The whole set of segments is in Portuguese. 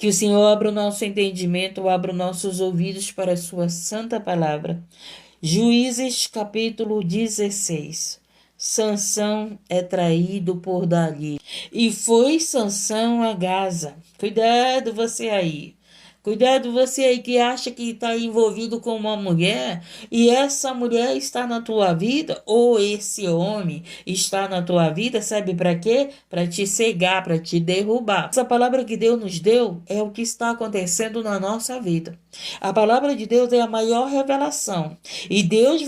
Que o Senhor abra o nosso entendimento, abra os nossos ouvidos para a sua santa palavra. Juízes capítulo 16. Sansão é traído por Dalila. E foi Sansão a Gaza. Cuidado você aí. Cuidado você aí que acha que está envolvido com uma mulher e essa mulher está na tua vida ou esse homem está na tua vida, sabe para quê? Para te cegar, para te derrubar. Essa palavra que Deus nos deu é o que está acontecendo na nossa vida. A palavra de Deus é a maior revelação e Deus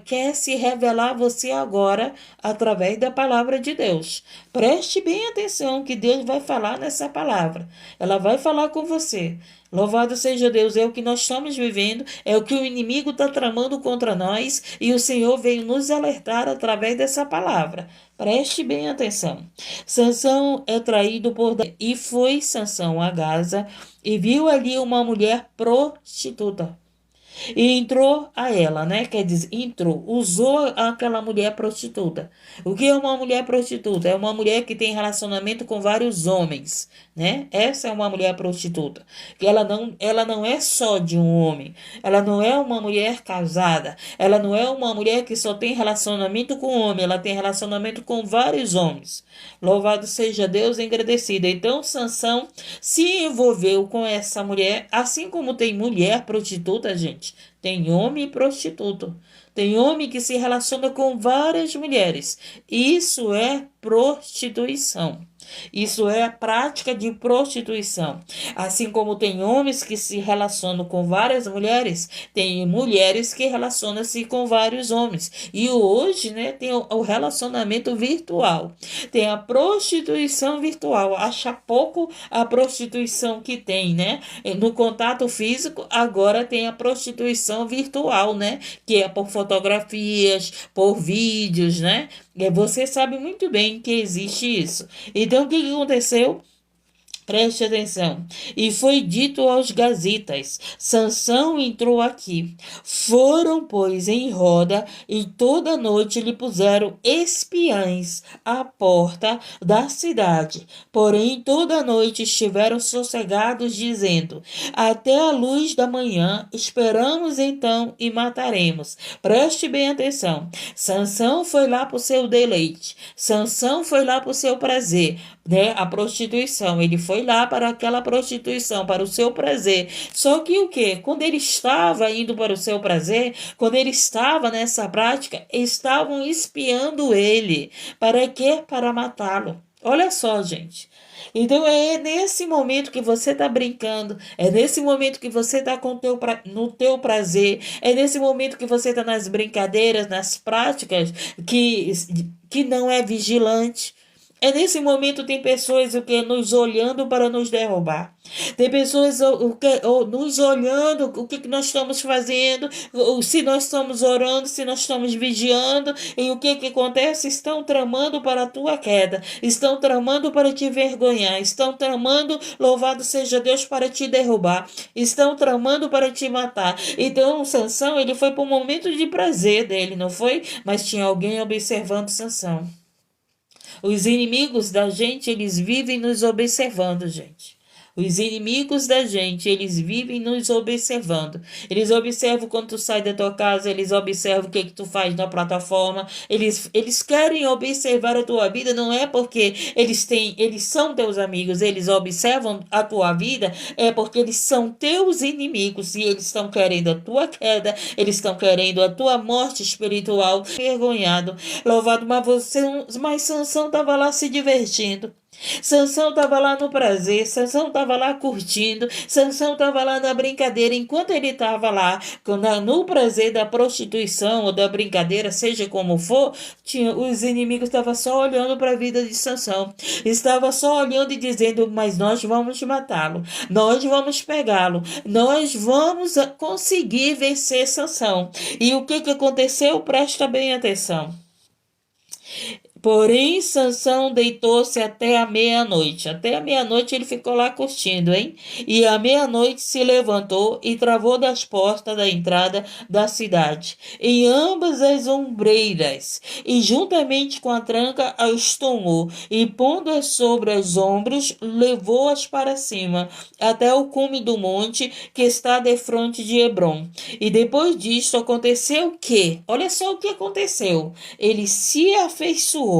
quer se revelar a você agora através da palavra de Deus. Preste bem atenção que Deus vai falar nessa palavra. Ela vai falar com você. Louvado seja Deus, é o que nós estamos vivendo, é o que o inimigo está tramando contra nós e o Senhor veio nos alertar através dessa palavra. Preste bem atenção. Sansão é traído por Dalila. E foi Sansão a Gaza e viu ali uma mulher prostituta. E entrou a ela, né? Quer dizer, entrou, usou aquela mulher prostituta. O que é uma mulher prostituta? É uma mulher que tem relacionamento com vários homens, né? Essa é uma mulher prostituta. Que ela não é só de um homem. Ela não é uma mulher casada. Ela não é uma mulher que só tem relacionamento com homem. Ela tem relacionamento com vários homens. Louvado seja Deus, engrandecido. Então, Sansão se envolveu com essa mulher, assim como tem mulher prostituta, gente. Tem homem prostituto. Tem homem que se relaciona com várias mulheres. Isso é prostituição. Isso é a prática de prostituição. Assim como tem homens que se relacionam com várias mulheres, tem mulheres que relacionam-se com vários homens. E hoje, né, tem o relacionamento virtual. Tem a prostituição virtual. Acha pouco a prostituição que tem, né? No contato físico, agora tem a prostituição virtual, né? Que é por fotografias, por vídeos, né? E você sabe muito bem que existe isso. Então, o que aconteceu? Preste atenção. E foi dito aos gazitas: Sansão entrou aqui. Foram, pois, em roda, e toda noite lhe puseram espiães à porta da cidade. Porém, toda noite estiveram sossegados, dizendo: até a luz da manhã esperamos então e mataremos. Preste bem atenção. Sansão foi lá para o seu deleite. Sansão foi lá para o seu prazer, né? A prostituição. Ele foi lá para aquela prostituição, para o seu prazer. Só que o quê? Quando ele estava indo para o seu prazer, quando ele estava nessa prática, estavam espiando ele. Para quê? Para matá-lo. Olha só, gente. Então é nesse momento que você está brincando, é nesse momento que você está no teu prazer, é nesse momento que você está nas brincadeiras, nas práticas que não é vigilante. É nesse momento tem pessoas nos olhando para nos derrubar. Tem pessoas nos olhando o que nós estamos fazendo, se nós estamos orando, se nós estamos vigiando, e o que acontece? Estão tramando para a tua queda, estão tramando para te envergonhar, estão tramando, louvado seja Deus, para te derrubar, estão tramando para te matar. Então Sansão, ele foi para um momento de prazer dele, não foi? Mas tinha alguém observando Sansão. Os inimigos da gente, eles vivem nos observando, gente. Os inimigos da gente, eles vivem nos observando. Eles observam quando tu sai da tua casa, eles observam o que tu faz na plataforma. Eles querem observar a tua vida, não é porque eles são teus amigos, eles observam a tua vida, é porque eles são teus inimigos e eles estão querendo a tua queda, eles estão querendo a tua morte espiritual. Envergonhado, louvado, mas Sansão estava lá se divertindo. Sansão estava lá no prazer, Sansão estava lá curtindo, Sansão estava lá na brincadeira. Enquanto ele estava lá no prazer da prostituição ou da brincadeira, seja como for, os inimigos estavam só olhando para a vida de Sansão. Estava só olhando e dizendo: mas nós vamos matá-lo, nós vamos pegá-lo, nós vamos conseguir vencer Sansão. E o que aconteceu? Presta bem atenção. Porém, Sansão deitou-se até a meia-noite. Até a meia-noite ele ficou lá curtindo, hein? E à meia-noite se levantou e travou das portas da entrada da cidade, em ambas as ombreiras, e juntamente com a tranca as tomou, e pondo-as sobre os ombros, levou-as para cima, até o cume do monte que está defronte de Hebrom. E depois disto aconteceu que, olha só o que aconteceu, ele se afeiçoou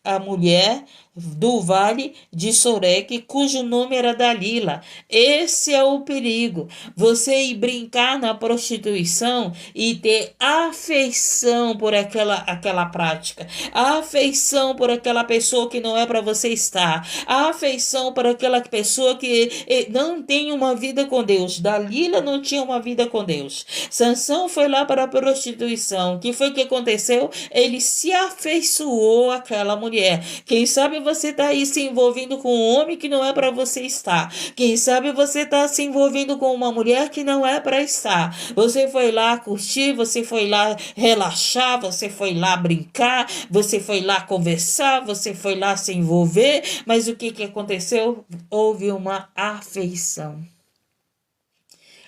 à mulher do vale de Soreque, cujo nome era Dalila. Esse é o perigo. Você ir brincar na prostituição e ter afeição por aquela prática, afeição por aquela pessoa que não é para você estar, afeição por aquela pessoa que não tem uma vida com Deus. Dalila não tinha uma vida com Deus. Sansão foi lá para a prostituição. O que foi que aconteceu? Ele se afeiçoou àquela mulher. Quem sabe você está aí se envolvendo com um homem que não é para você estar. Quem sabe você está se envolvendo com uma mulher que não é para estar. Você foi lá curtir, você foi lá relaxar, você foi lá brincar, você foi lá conversar, você foi lá se envolver, mas o que aconteceu? Houve uma afeição.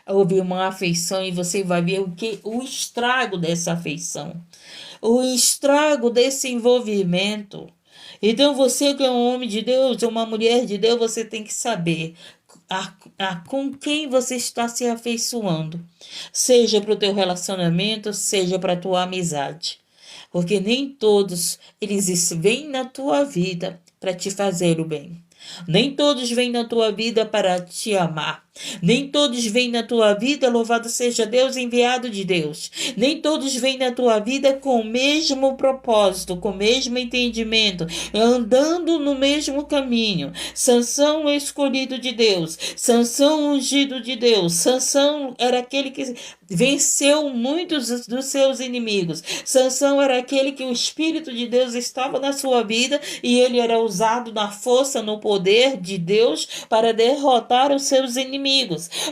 Houve uma afeição e você vai ver o estrago dessa afeição, o estrago desse envolvimento. Então você que é um homem de Deus, uma mulher de Deus, você tem que saber com quem você está se afeiçoando, seja para o teu relacionamento, seja para a tua amizade, porque nem todos eles vêm na tua vida para te fazer o bem. Nem todos vêm na tua vida para te amar. Nem todos vêm na tua vida, louvado seja Deus, enviado de Deus. Nem todos vêm na tua vida com o mesmo propósito, com o mesmo entendimento, andando no mesmo caminho. Sansão escolhido de Deus, Sansão ungido de Deus. Sansão era aquele que venceu muitos dos seus inimigos. Sansão era aquele que o Espírito de Deus estava na sua vida e ele era usado na força, no poder de Deus para derrotar os seus inimigos.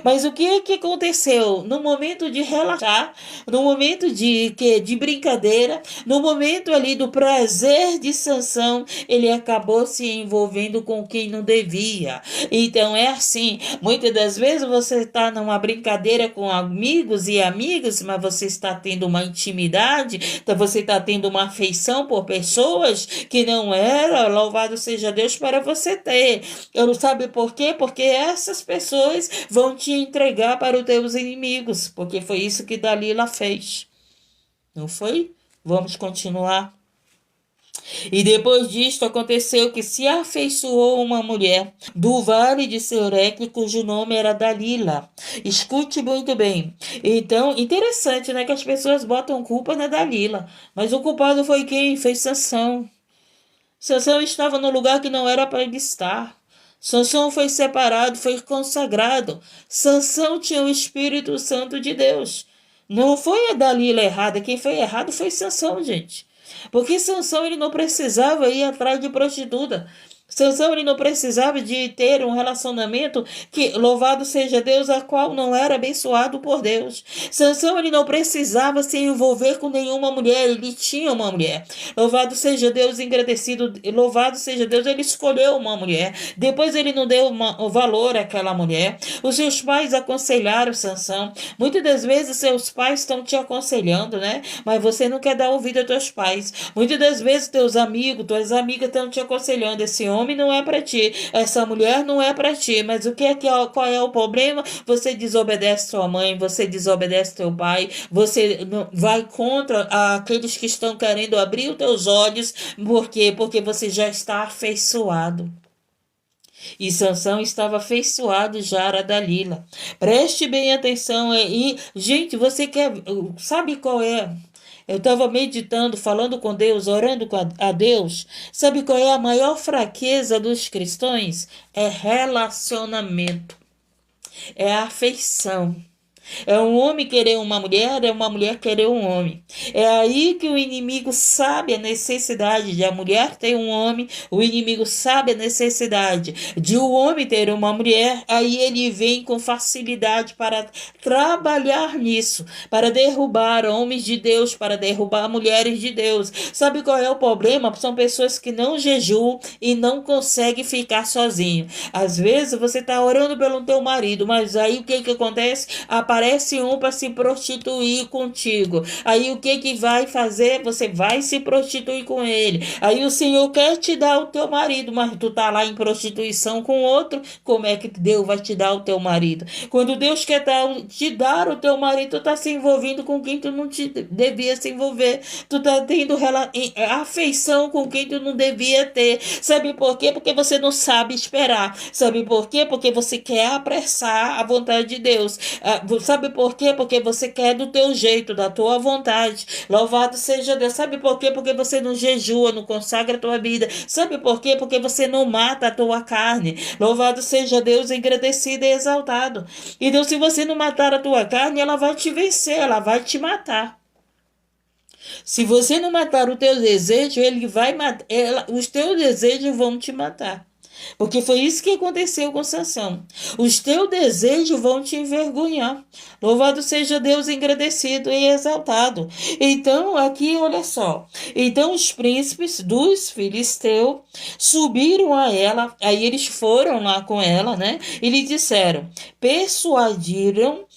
Mas o que aconteceu? No momento de relaxar, no momento de brincadeira, no momento ali do prazer de Sansão, ele acabou se envolvendo com quem não devia. Então é assim, muitas das vezes você está numa brincadeira com amigos e amigas, mas você está tendo uma intimidade, então você está tendo uma afeição por pessoas que não era, louvado seja Deus, para você ter. Eu não sabe por quê? Porque essas pessoas vão te entregar para os teus inimigos, porque foi isso que Dalila fez. Não foi? Vamos continuar. E depois disto aconteceu que se afeiçoou uma mulher do vale de Soreque, cujo nome era Dalila. Escute muito bem. Então, interessante, né, que as pessoas botam culpa na Dalila, mas o culpado foi quem? Foi Sansão. Sansão estava no lugar que não era para ele estar. Sansão foi separado, foi consagrado. Sansão tinha o Espírito Santo de Deus. Não foi a Dalila errada, quem foi errado foi Sansão, gente. Porque Sansão ele não precisava ir atrás de prostituta. Sansão ele não precisava de ter um relacionamento que, louvado seja Deus, a qual não era abençoado por Deus. Sansão ele não precisava se envolver com nenhuma mulher, ele tinha uma mulher. Louvado seja Deus, engrandecido, louvado seja Deus, ele escolheu uma mulher. Depois ele não deu o valor àquela mulher. Os seus pais aconselharam Sansão. Muitas das vezes seus pais estão te aconselhando, né? Mas você não quer dar ouvido aos teus pais. Muitas das vezes teus amigos, tuas amigas estão te aconselhando. Esse homem não é para ti, essa mulher não é para ti, mas qual é o problema? Você desobedece sua mãe, você desobedece teu pai, você vai contra aqueles que estão querendo abrir os teus olhos. Por quê? Porque você já está afeiçoado. E Sansão estava afeiçoado já a Dalila. Preste bem atenção. E gente, você sabe qual é? Eu estava meditando, falando com Deus, orando a Deus. Sabe qual é a maior fraqueza dos cristãos? É relacionamento. É afeição. É um homem querer uma mulher, é uma mulher querer um homem. É aí que o inimigo sabe a necessidade de a mulher ter um homem, o inimigo sabe a necessidade de o homem ter uma mulher, aí ele vem com facilidade para trabalhar nisso, para derrubar homens de Deus, para derrubar mulheres de Deus. Sabe qual é o problema? São pessoas que não jejuam e não conseguem ficar sozinho. Às vezes você está orando pelo teu marido, mas aí o que que acontece? Aparece um para se prostituir contigo. Aí o que que vai fazer? Você vai se prostituir com ele. Aí o Senhor quer te dar o teu marido, mas tu tá lá em prostituição com outro. Como é que Deus vai te dar o teu marido? Quando Deus quer te dar o teu marido, tu tá se envolvendo com quem tu não te devia se envolver. Tu tá tendo afeição com quem tu não devia ter. Sabe por quê? Porque você não sabe esperar. Sabe por quê? Porque você quer apressar a vontade de Deus. Sabe por quê? Porque você quer do teu jeito, da tua vontade. Louvado seja Deus. Sabe por quê? Porque você não jejua, não consagra a tua vida. Sabe por quê? Porque você não mata a tua carne. Louvado seja Deus, engrandecido e exaltado. Então, se você não matar a tua carne, ela vai te vencer, ela vai te matar. Se você não matar o teu desejo, ele vai matar, os teus desejos vão te matar. Porque foi isso que aconteceu com Sansão. Os teus desejos vão te envergonhar. Louvado seja Deus, engrandecido e exaltado. Então, aqui, olha só. Então, os príncipes dos filisteus subiram a ela. Aí eles foram lá com ela, né? E lhe disseram, persuadiu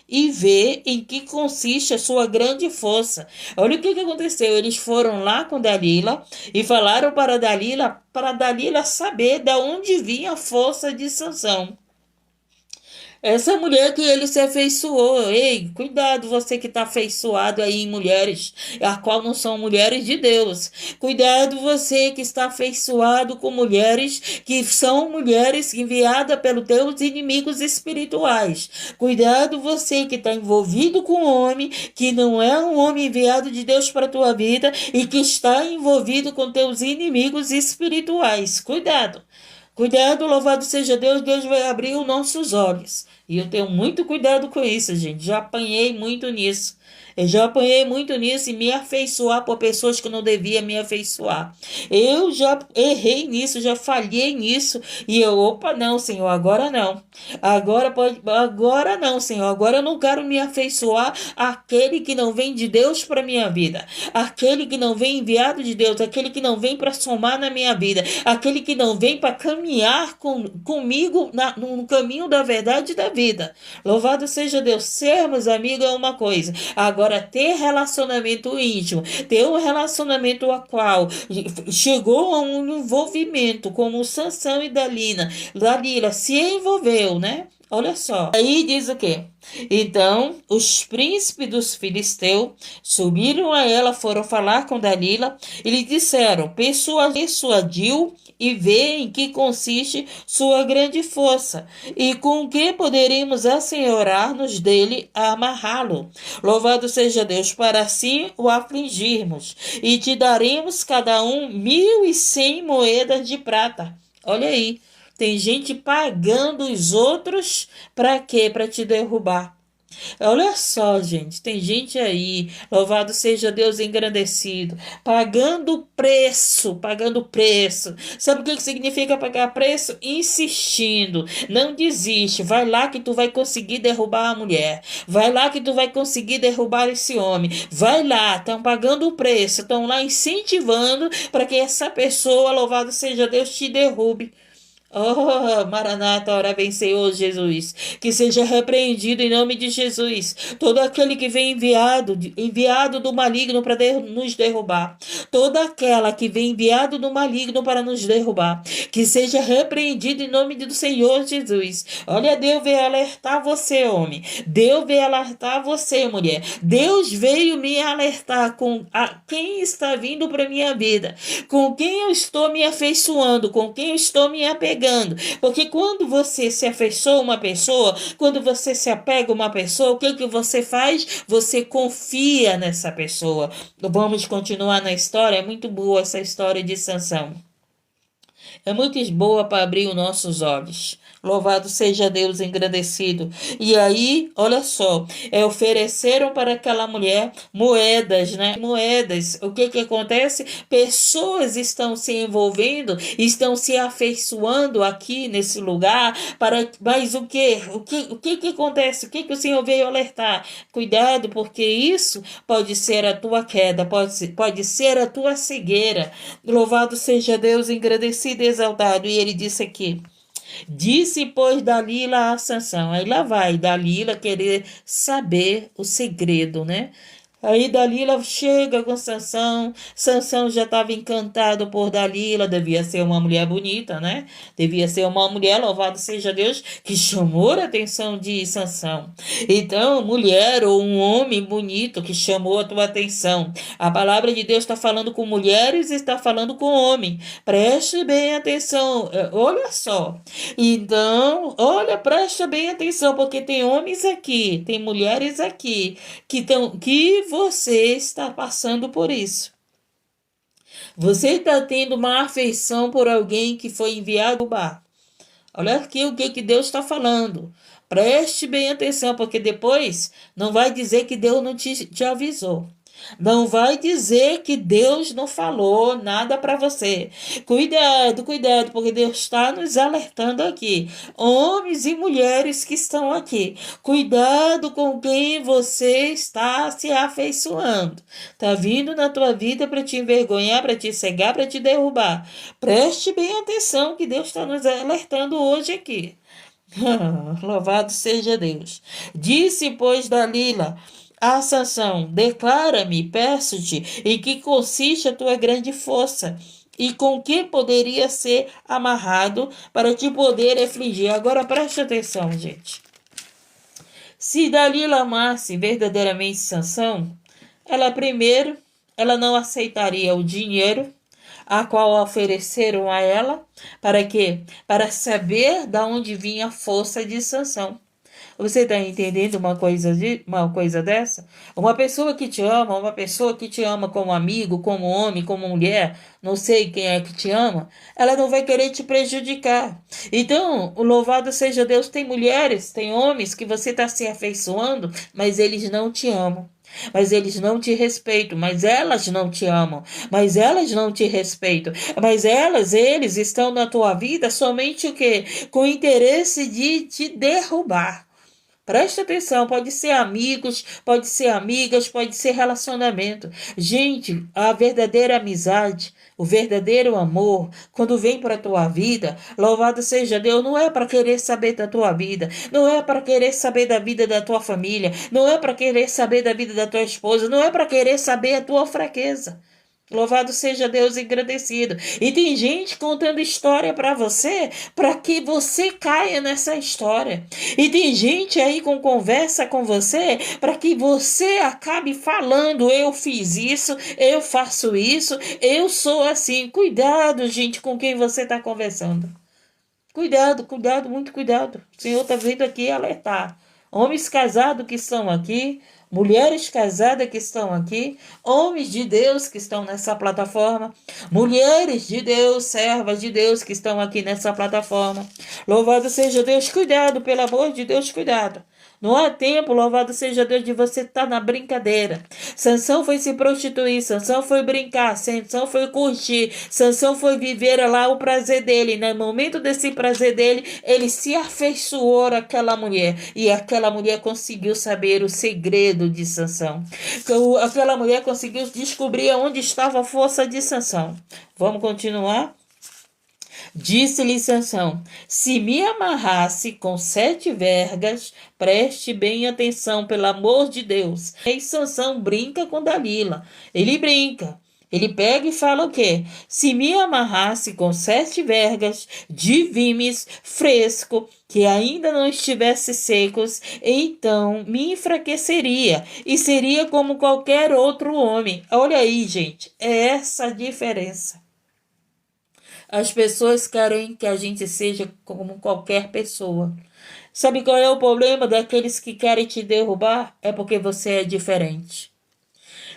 e vê em que consiste a sua grande força. Olha o que aconteceu. Eles foram lá com Dalila e falaram para Dalila saber de onde vinha a força de Sansão. Essa mulher que ele se afeiçoou, ei, cuidado você que está afeiçoado aí em mulheres, a qual não são mulheres de Deus. Cuidado você que está afeiçoado com mulheres que são mulheres enviadas pelos teus inimigos espirituais. Cuidado você que está envolvido com um homem que não é um homem enviado de Deus para a tua vida e que está envolvido com teus inimigos espirituais. Cuidado. Cuidado, louvado seja Deus, Deus vai abrir os nossos olhos. E eu tenho muito cuidado com isso, gente. Já apanhei muito nisso. Eu já apanhei muito nisso e me afeiçoar por pessoas que não devia me afeiçoar. Eu já errei nisso, já falhei nisso. E eu, opa, não, Senhor, agora não. Agora não, Senhor. Agora eu não quero me afeiçoar àquele que não vem de Deus para minha vida. Aquele que não vem enviado de Deus, aquele que não vem para somar na minha vida, aquele que não vem para caminhar comigo no caminho da verdade e da vida. Louvado seja Deus. Sermos amigos é uma coisa. Agora, ter relacionamento íntimo, ter um relacionamento a qual chegou a um envolvimento, como Sansão e Dalila se envolveu, né? Olha só. Aí diz o quê? Então, os príncipes dos filisteus subiram a ela, foram falar com Dalila e lhe disseram, persuadiu e vê em que consiste sua grande força, e com que poderemos assenhorar-nos dele a amarrá-lo. Louvado seja Deus, para assim o afligirmos, e te daremos cada um 1.100 moedas de prata. Olha aí, tem gente pagando os outros para quê? Para te derrubar. Olha só, gente, tem gente aí, louvado seja Deus engrandecido, pagando preço, pagando preço. Sabe o que significa pagar preço? Insistindo, não desiste, vai lá que tu vai conseguir derrubar a mulher, vai lá que tu vai conseguir derrubar esse homem, vai lá, estão pagando o preço, estão lá incentivando para que essa pessoa, louvado seja Deus, te derrube. Oh, Maranata, ora vem, Senhor Jesus, que seja repreendido em nome de Jesus todo aquele que vem enviado do maligno para nos derrubar, toda aquela que vem enviado do maligno para nos derrubar, que seja repreendido em nome do Senhor Jesus. Olha, Deus veio alertar você, homem, Deus veio alertar você, mulher, Deus veio me alertar com quem está vindo para minha vida, com quem eu estou me afeiçoando, com quem eu estou me apegando. Porque quando você se afeiçoa a uma pessoa, quando você se apega a uma pessoa, o que você faz? Você confia nessa pessoa. Vamos continuar na história, é muito boa essa história de Sansão. é muito boa para abrir os nossos olhos. Louvado seja Deus engrandecido. E aí, olha só, ofereceram para aquela mulher moedas, né? Moedas. O que que acontece? Pessoas estão se envolvendo, estão se afeiçoando aqui nesse lugar para, mas o que? O que acontece? O que que o Senhor veio alertar? Cuidado, porque isso pode ser a tua queda, pode ser a tua cegueira. Louvado seja Deus engrandecido e exaltado. E ele disse aqui: disse, pois, Dalila a Sansão. Aí lá vai Dalila querer saber o segredo, né? Aí Dalila chega com Sansão. Sansão já estava encantado por Dalila. Devia ser uma mulher bonita, né? Devia ser uma mulher, louvado seja Deus, que chamou a atenção de Sansão. Então, mulher ou um homem bonito que chamou a tua atenção. A palavra de Deus está falando com mulheres e está falando com homem. Preste bem atenção. Olha só. Então, olha, presta bem atenção, porque tem homens aqui, tem mulheres aqui que você está passando por isso. Você está tendo uma afeição por alguém que foi enviado ao bar. Olha aqui o que Deus está falando. Preste bem atenção, porque depois não vai dizer que Deus não te avisou. Não vai dizer que Deus não falou nada para você. Cuidado, cuidado, porque Deus está nos alertando aqui. Homens e mulheres que estão aqui. Cuidado com quem você está se afeiçoando. Está vindo na tua vida para te envergonhar, para te cegar, para te derrubar. Preste bem atenção que Deus está nos alertando hoje aqui. Louvado seja Deus. Disse, pois, Dalila a Sansão: declara-me, peço-te, em que consiste a tua grande força, e com que poderia ser amarrado para te poder afligir. Agora preste atenção, gente. Se Dalila amasse verdadeiramente Sansão, ela não aceitaria o dinheiro a qual ofereceram a ela, para quê? Para saber de onde vinha a força de Sansão. Você está entendendo uma coisa dessa? Uma pessoa que te ama como amigo, como homem, como mulher, não sei quem é que te ama, ela não vai querer te prejudicar. Então, o louvado seja Deus, tem mulheres, tem homens que você está se afeiçoando, mas eles não te amam. Mas eles não te respeitam, mas elas não te amam, mas elas não te respeitam, mas eles estão na tua vida somente o quê? Com o interesse de te derrubar. Preste atenção, pode ser amigos, pode ser amigas, pode ser relacionamento. Gente, a verdadeira amizade, o verdadeiro amor, quando vem para a tua vida, louvado seja Deus, não é para querer saber da tua vida, não é para querer saber da vida da tua família, não é para querer saber da vida da tua esposa, não é para querer saber a tua fraqueza. Louvado seja Deus engrandecido. E tem gente contando história para você, para que você caia nessa história. E tem gente aí com conversa com você, para que você acabe falando: eu fiz isso, eu faço isso, eu sou assim. Cuidado, gente, com quem você está conversando. Cuidado, cuidado, muito cuidado. O Senhor está vindo aqui alertar. Homens casados que estão aqui, mulheres casadas que estão aqui, homens de Deus que estão nessa plataforma, mulheres de Deus, servas de Deus que estão aqui nessa plataforma. Louvado seja Deus, cuidado, pelo amor de Deus, cuidado. Não há tempo, louvado seja Deus, de você estar na brincadeira. Sansão foi se prostituir, Sansão foi brincar, Sansão foi curtir, Sansão foi viver lá o prazer dele. No momento desse prazer dele, ele se afeiçoou àquela mulher. E aquela mulher conseguiu saber o segredo de Sansão. Aquela mulher conseguiu descobrir onde estava a força de Sansão. Vamos continuar? Disse-lhe Sansão: se me amarrasse com 7 vergas, preste bem atenção, pelo amor de Deus. E Sansão brinca com Dalila. Ele brinca. Ele pega e fala o quê? Se me amarrasse com 7 vergas de vimes fresco, que ainda não estivesse secos, então me enfraqueceria e seria como qualquer outro homem. Olha aí, gente, é essa a diferença. As pessoas querem que a gente seja como qualquer pessoa. Sabe qual é o problema daqueles que querem te derrubar? É porque você é diferente.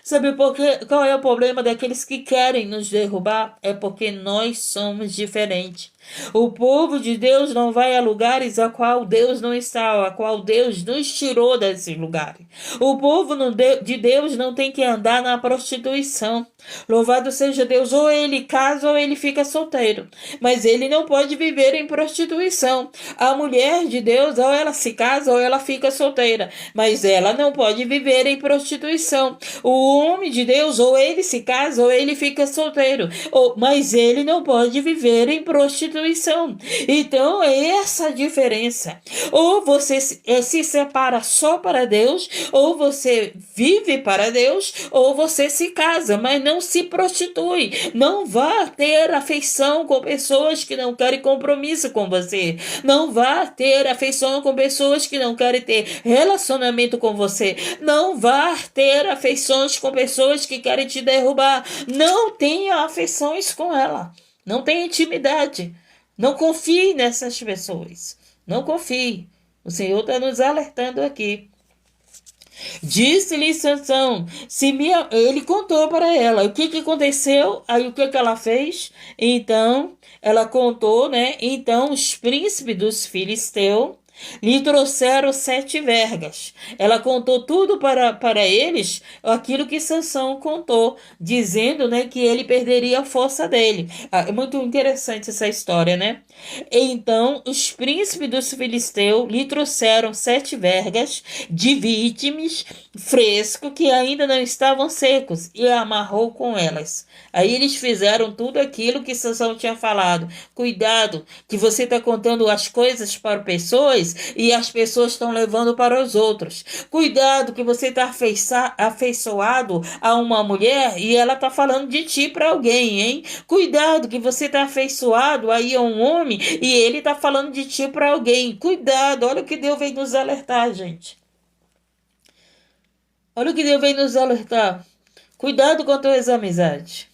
Sabe por quê? Qual é o problema daqueles que querem nos derrubar? É porque nós somos diferentes. O povo de Deus não vai a lugares a qual Deus não está, a qual Deus nos tirou desses lugares. O povo de Deus não tem que andar na prostituição. Louvado seja Deus, ou ele casa ou ele fica solteiro. Mas ele não pode viver em prostituição. A mulher de Deus, ou ela se casa ou ela fica solteira. Mas ela não pode viver em prostituição. O homem de Deus, ou ele se casa ou ele fica solteiro. Mas ele não pode viver em prostituição. Então é essa a diferença. Ou você se separa só para Deus, ou você vive para Deus, ou você se casa, mas não se prostitui. Não vá ter afeição com pessoas que não querem compromisso com você. Não vá ter afeição com pessoas que não querem ter relacionamento com você. Não vá ter afeições com pessoas que querem te derrubar. Não tenha afeições com ela. Não tenha intimidade. Não confie nessas pessoas. Não confie. O Senhor está nos alertando aqui. Disse-lhe Sansão, ele contou para ela o que aconteceu, aí o que ela fez. Então, ela contou, né? Então, os príncipes dos filisteus lhe trouxeram 7 vergas. Ela contou tudo para eles, aquilo que Sansão contou, dizendo, né, que ele perderia a força dele. É muito interessante essa história, né? Então, os príncipes dos filisteus lhe trouxeram 7 vergas de vítimas frescos que ainda não estavam secos e a amarrou com elas. Aí eles fizeram tudo aquilo que Sansão tinha falado. Cuidado, que você está contando as coisas para pessoas e as pessoas estão levando para os outros. Cuidado, que você está afeiçoado a uma mulher e ela está falando de ti para alguém, hein? Cuidado, que você está afeiçoado aí a um homem e ele está falando de ti para alguém. Cuidado, olha o que Deus vem nos alertar, gente. Olha o que Deus vem nos alertar. Cuidado com as tuas amizades.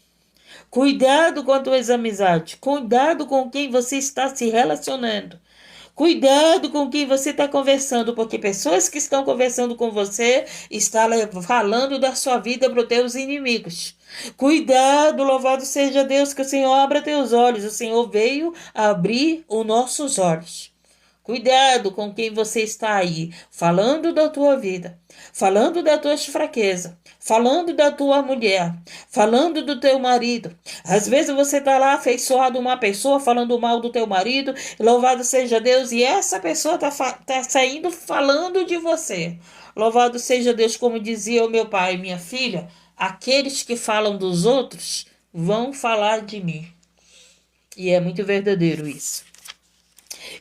Cuidado com as tuas amizades. Cuidado com quem você está se relacionando. Cuidado com quem você está conversando, porque pessoas que estão conversando com você estão falando da sua vida para os teus inimigos. Cuidado, louvado seja Deus, que o Senhor abra teus olhos. O Senhor veio abrir os nossos olhos. Cuidado com quem você está aí, falando da tua vida, falando das tuas fraquezas, falando da tua mulher, falando do teu marido. Às vezes você está lá afeiçoado a uma pessoa, falando mal do teu marido, louvado seja Deus, e essa pessoa está saindo falando de você. Louvado seja Deus, como dizia o meu pai e minha filha, aqueles que falam dos outros vão falar de mim. E é muito verdadeiro isso.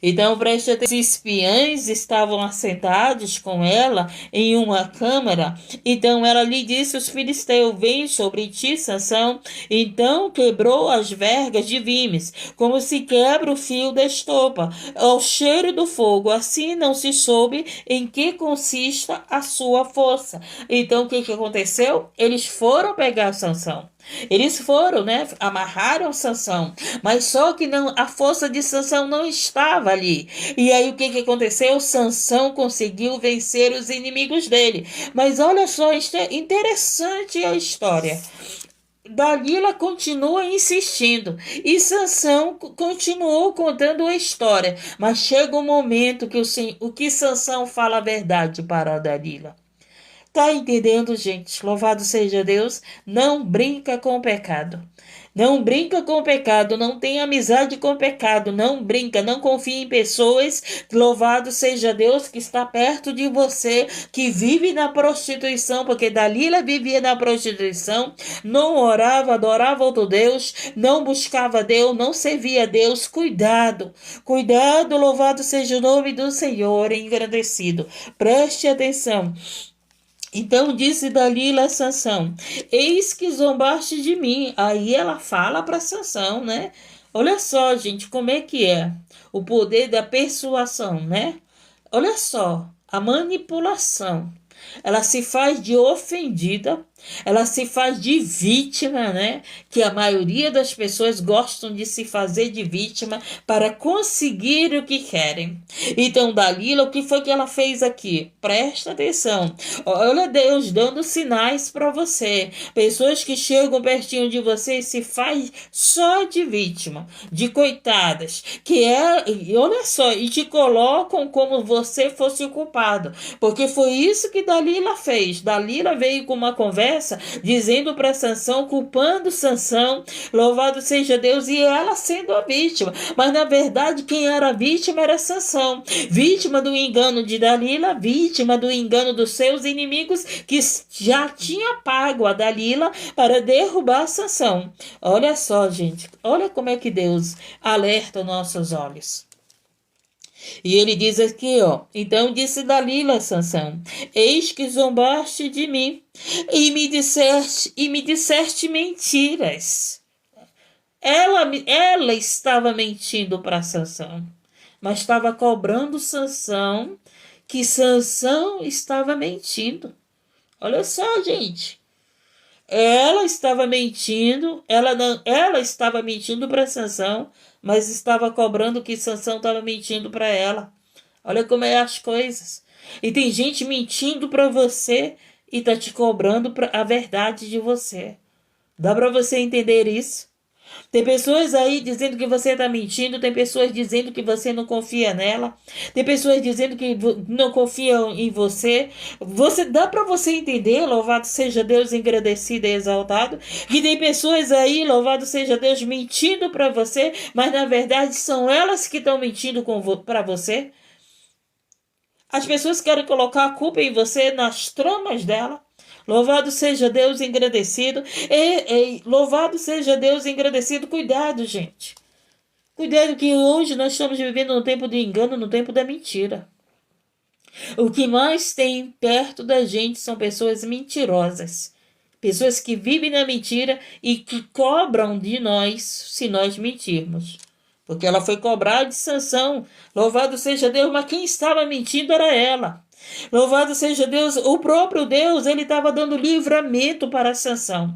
Então, preste atenção, os espiãs estavam assentados com ela em uma câmara. Então, ela lhe disse, os filisteus, vêm sobre ti, Sansão. Então, quebrou as vergas de vimes, como se quebra o fio da estopa, ao cheiro do fogo. Assim não se soube em que consista a sua força. Então, o que aconteceu? Eles foram pegar Sansão. Eles foram, né? Amarraram Sansão, mas só que não, a força de Sansão não estava ali. E aí o que aconteceu? Sansão conseguiu vencer os inimigos dele. Mas olha só, interessante a história. Dalila continua insistindo e Sansão continuou contando a história, mas chega um momento que o que Sansão fala a verdade para Dalila. Tá entendendo, gente? Louvado seja Deus. Não brinca com o pecado. Não brinca com o pecado. Não tem amizade com o pecado. Não brinca. Não confie em pessoas. Louvado seja Deus que está perto de você, que vive na prostituição, porque Dalila vivia na prostituição, não orava, adorava outro Deus, não buscava Deus, não servia a Deus. Cuidado. Cuidado, louvado seja o nome do Senhor, engrandecido. Preste atenção. Então disse Dalila a Sansão, eis que zombaste de mim. Aí ela fala para Sansão, né? Olha só, gente, como é que é o poder da persuasão, né? Olha só, a manipulação. Ela se faz de ofendida Ela se faz de vítima, né? Que a maioria das pessoas gostam de se fazer de vítima para conseguir o que querem. Então, Dalila, o que foi que ela fez aqui? Presta atenção. Olha Deus dando sinais para você. Pessoas que chegam pertinho de você e se faz só de vítima, de coitadas, que é, e olha só, e te colocam como você fosse o culpado. Porque foi isso que Dalila fez. Dalila veio com uma conversa dizendo para Sansão, culpando Sansão, louvado seja Deus, e ela sendo a vítima. Mas na verdade quem era a vítima era Sansão, vítima do engano de Dalila, vítima do engano dos seus inimigos que já tinha pago a Dalila para derrubar Sansão. Olha só, gente, olha como é que Deus alerta nossos olhos. E ele diz aqui, ó, então disse Dalila a Sansão, eis que zombaste de mim e me disseste mentiras. Ela estava mentindo para Sansão, mas estava cobrando Sansão que Sansão estava mentindo. Olha só, gente. Ela estava mentindo, ela estava mentindo para Sansão, mas estava cobrando que Sansão estava mentindo para ela. Olha como é as coisas. E tem gente mentindo para você e tá te cobrando a verdade de você. Dá para você entender isso? Tem pessoas aí dizendo que você está mentindo, tem pessoas dizendo que você não confia nela, tem pessoas dizendo que não confiam em você. Dá para você entender, louvado seja Deus, engrandecido e exaltado, que tem pessoas aí, louvado seja Deus, mentindo para você, mas na verdade são elas que estão mentindo para você. As pessoas querem colocar a culpa em você, nas tramas dela. Louvado seja Deus engrandecido. Louvado seja Deus engrandecido. Cuidado, gente. Cuidado que hoje nós estamos vivendo no tempo de engano, no tempo da mentira. O que mais tem perto da gente são pessoas mentirosas. Pessoas que vivem na mentira e que cobram de nós se nós mentirmos. Porque ela foi cobrar de Sansão. Louvado seja Deus, mas quem estava mentindo era ela. Louvado seja Deus, o próprio Deus, ele estava dando livramento para Sansão.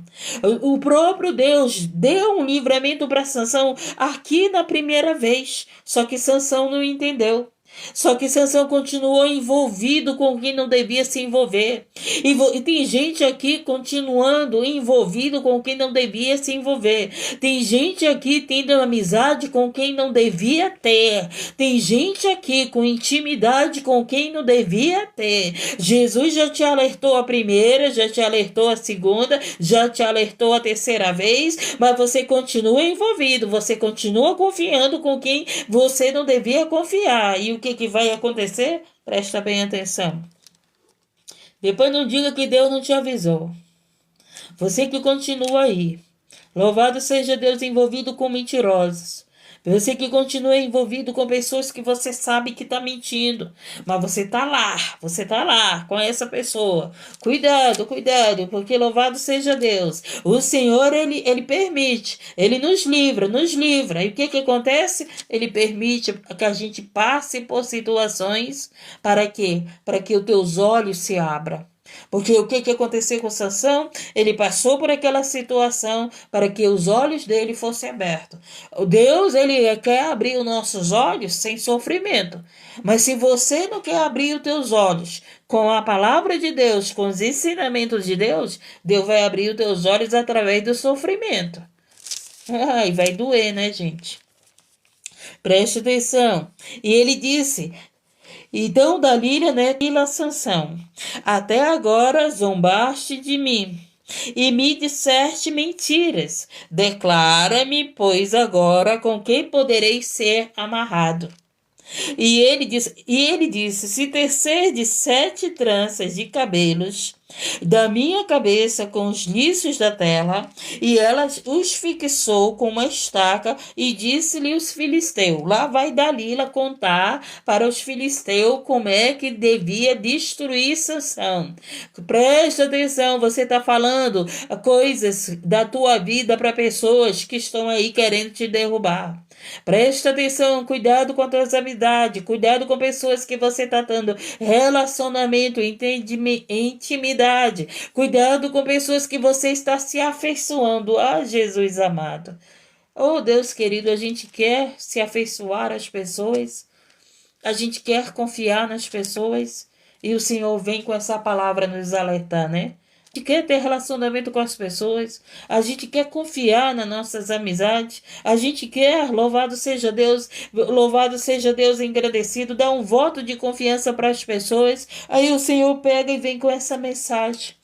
O próprio Deus deu um livramento para Sansão aqui na primeira vez, só que Sansão não entendeu. Só que Sansão continuou envolvido com quem não devia se envolver. E tem gente aqui continuando envolvido com quem não devia se envolver. Tem gente aqui tendo amizade com quem não devia ter. Tem gente aqui com intimidade com quem não devia ter. Jesus já te alertou a primeira, já te alertou a segunda, já te alertou a terceira vez, mas você continua envolvido, você continua confiando com quem você não devia confiar. E o que vai acontecer? Presta bem atenção. Depois não diga que Deus não te avisou. Você que continua aí. Louvado seja Deus envolvido com mentirosos. Você que continua envolvido com pessoas que você sabe que está mentindo. Mas você está lá com essa pessoa. Cuidado, cuidado, porque louvado seja Deus. O Senhor, ele permite, ele nos livra. E o que acontece? Ele permite que a gente passe por situações para quê? Para que os teus olhos se abram. Porque o que aconteceu com Sansão? Ele passou por aquela situação para que os olhos dele fossem abertos. Deus, ele quer abrir os nossos olhos sem sofrimento. Mas se você não quer abrir os teus olhos com a palavra de Deus, com os ensinamentos de Deus, Deus vai abrir os teus olhos através do sofrimento. Ai, vai doer, né, gente? Preste atenção. E ele disse... Então Dalila, né, Dalila Sansão, até agora zombaste de mim e me disseste mentiras. Declara-me, pois agora com quem poderei ser amarrado. E ele disse, se tecerdes 7 tranças de cabelos da minha cabeça com os liços da terra, e ela os fixou com uma estaca, e disse-lhe os filisteus. Lá vai Dalila contar para os filisteus como é que devia destruir Sansão. Presta atenção, você está falando coisas da tua vida para pessoas que estão aí querendo te derrubar. Presta atenção, cuidado com as tuas amizades, cuidado com pessoas que você está dando relacionamento, intimidade. Cuidado com pessoas que você está se afeiçoando. Ah, Jesus amado. Oh, Deus querido, a gente quer se afeiçoar às pessoas, a gente quer confiar nas pessoas, e o Senhor vem com essa palavra nos alertar, né? A gente quer ter relacionamento com as pessoas, a gente quer confiar nas nossas amizades, a gente quer, louvado seja Deus engrandecido, dar um voto de confiança para as pessoas. Aí o Senhor pega e vem com essa mensagem,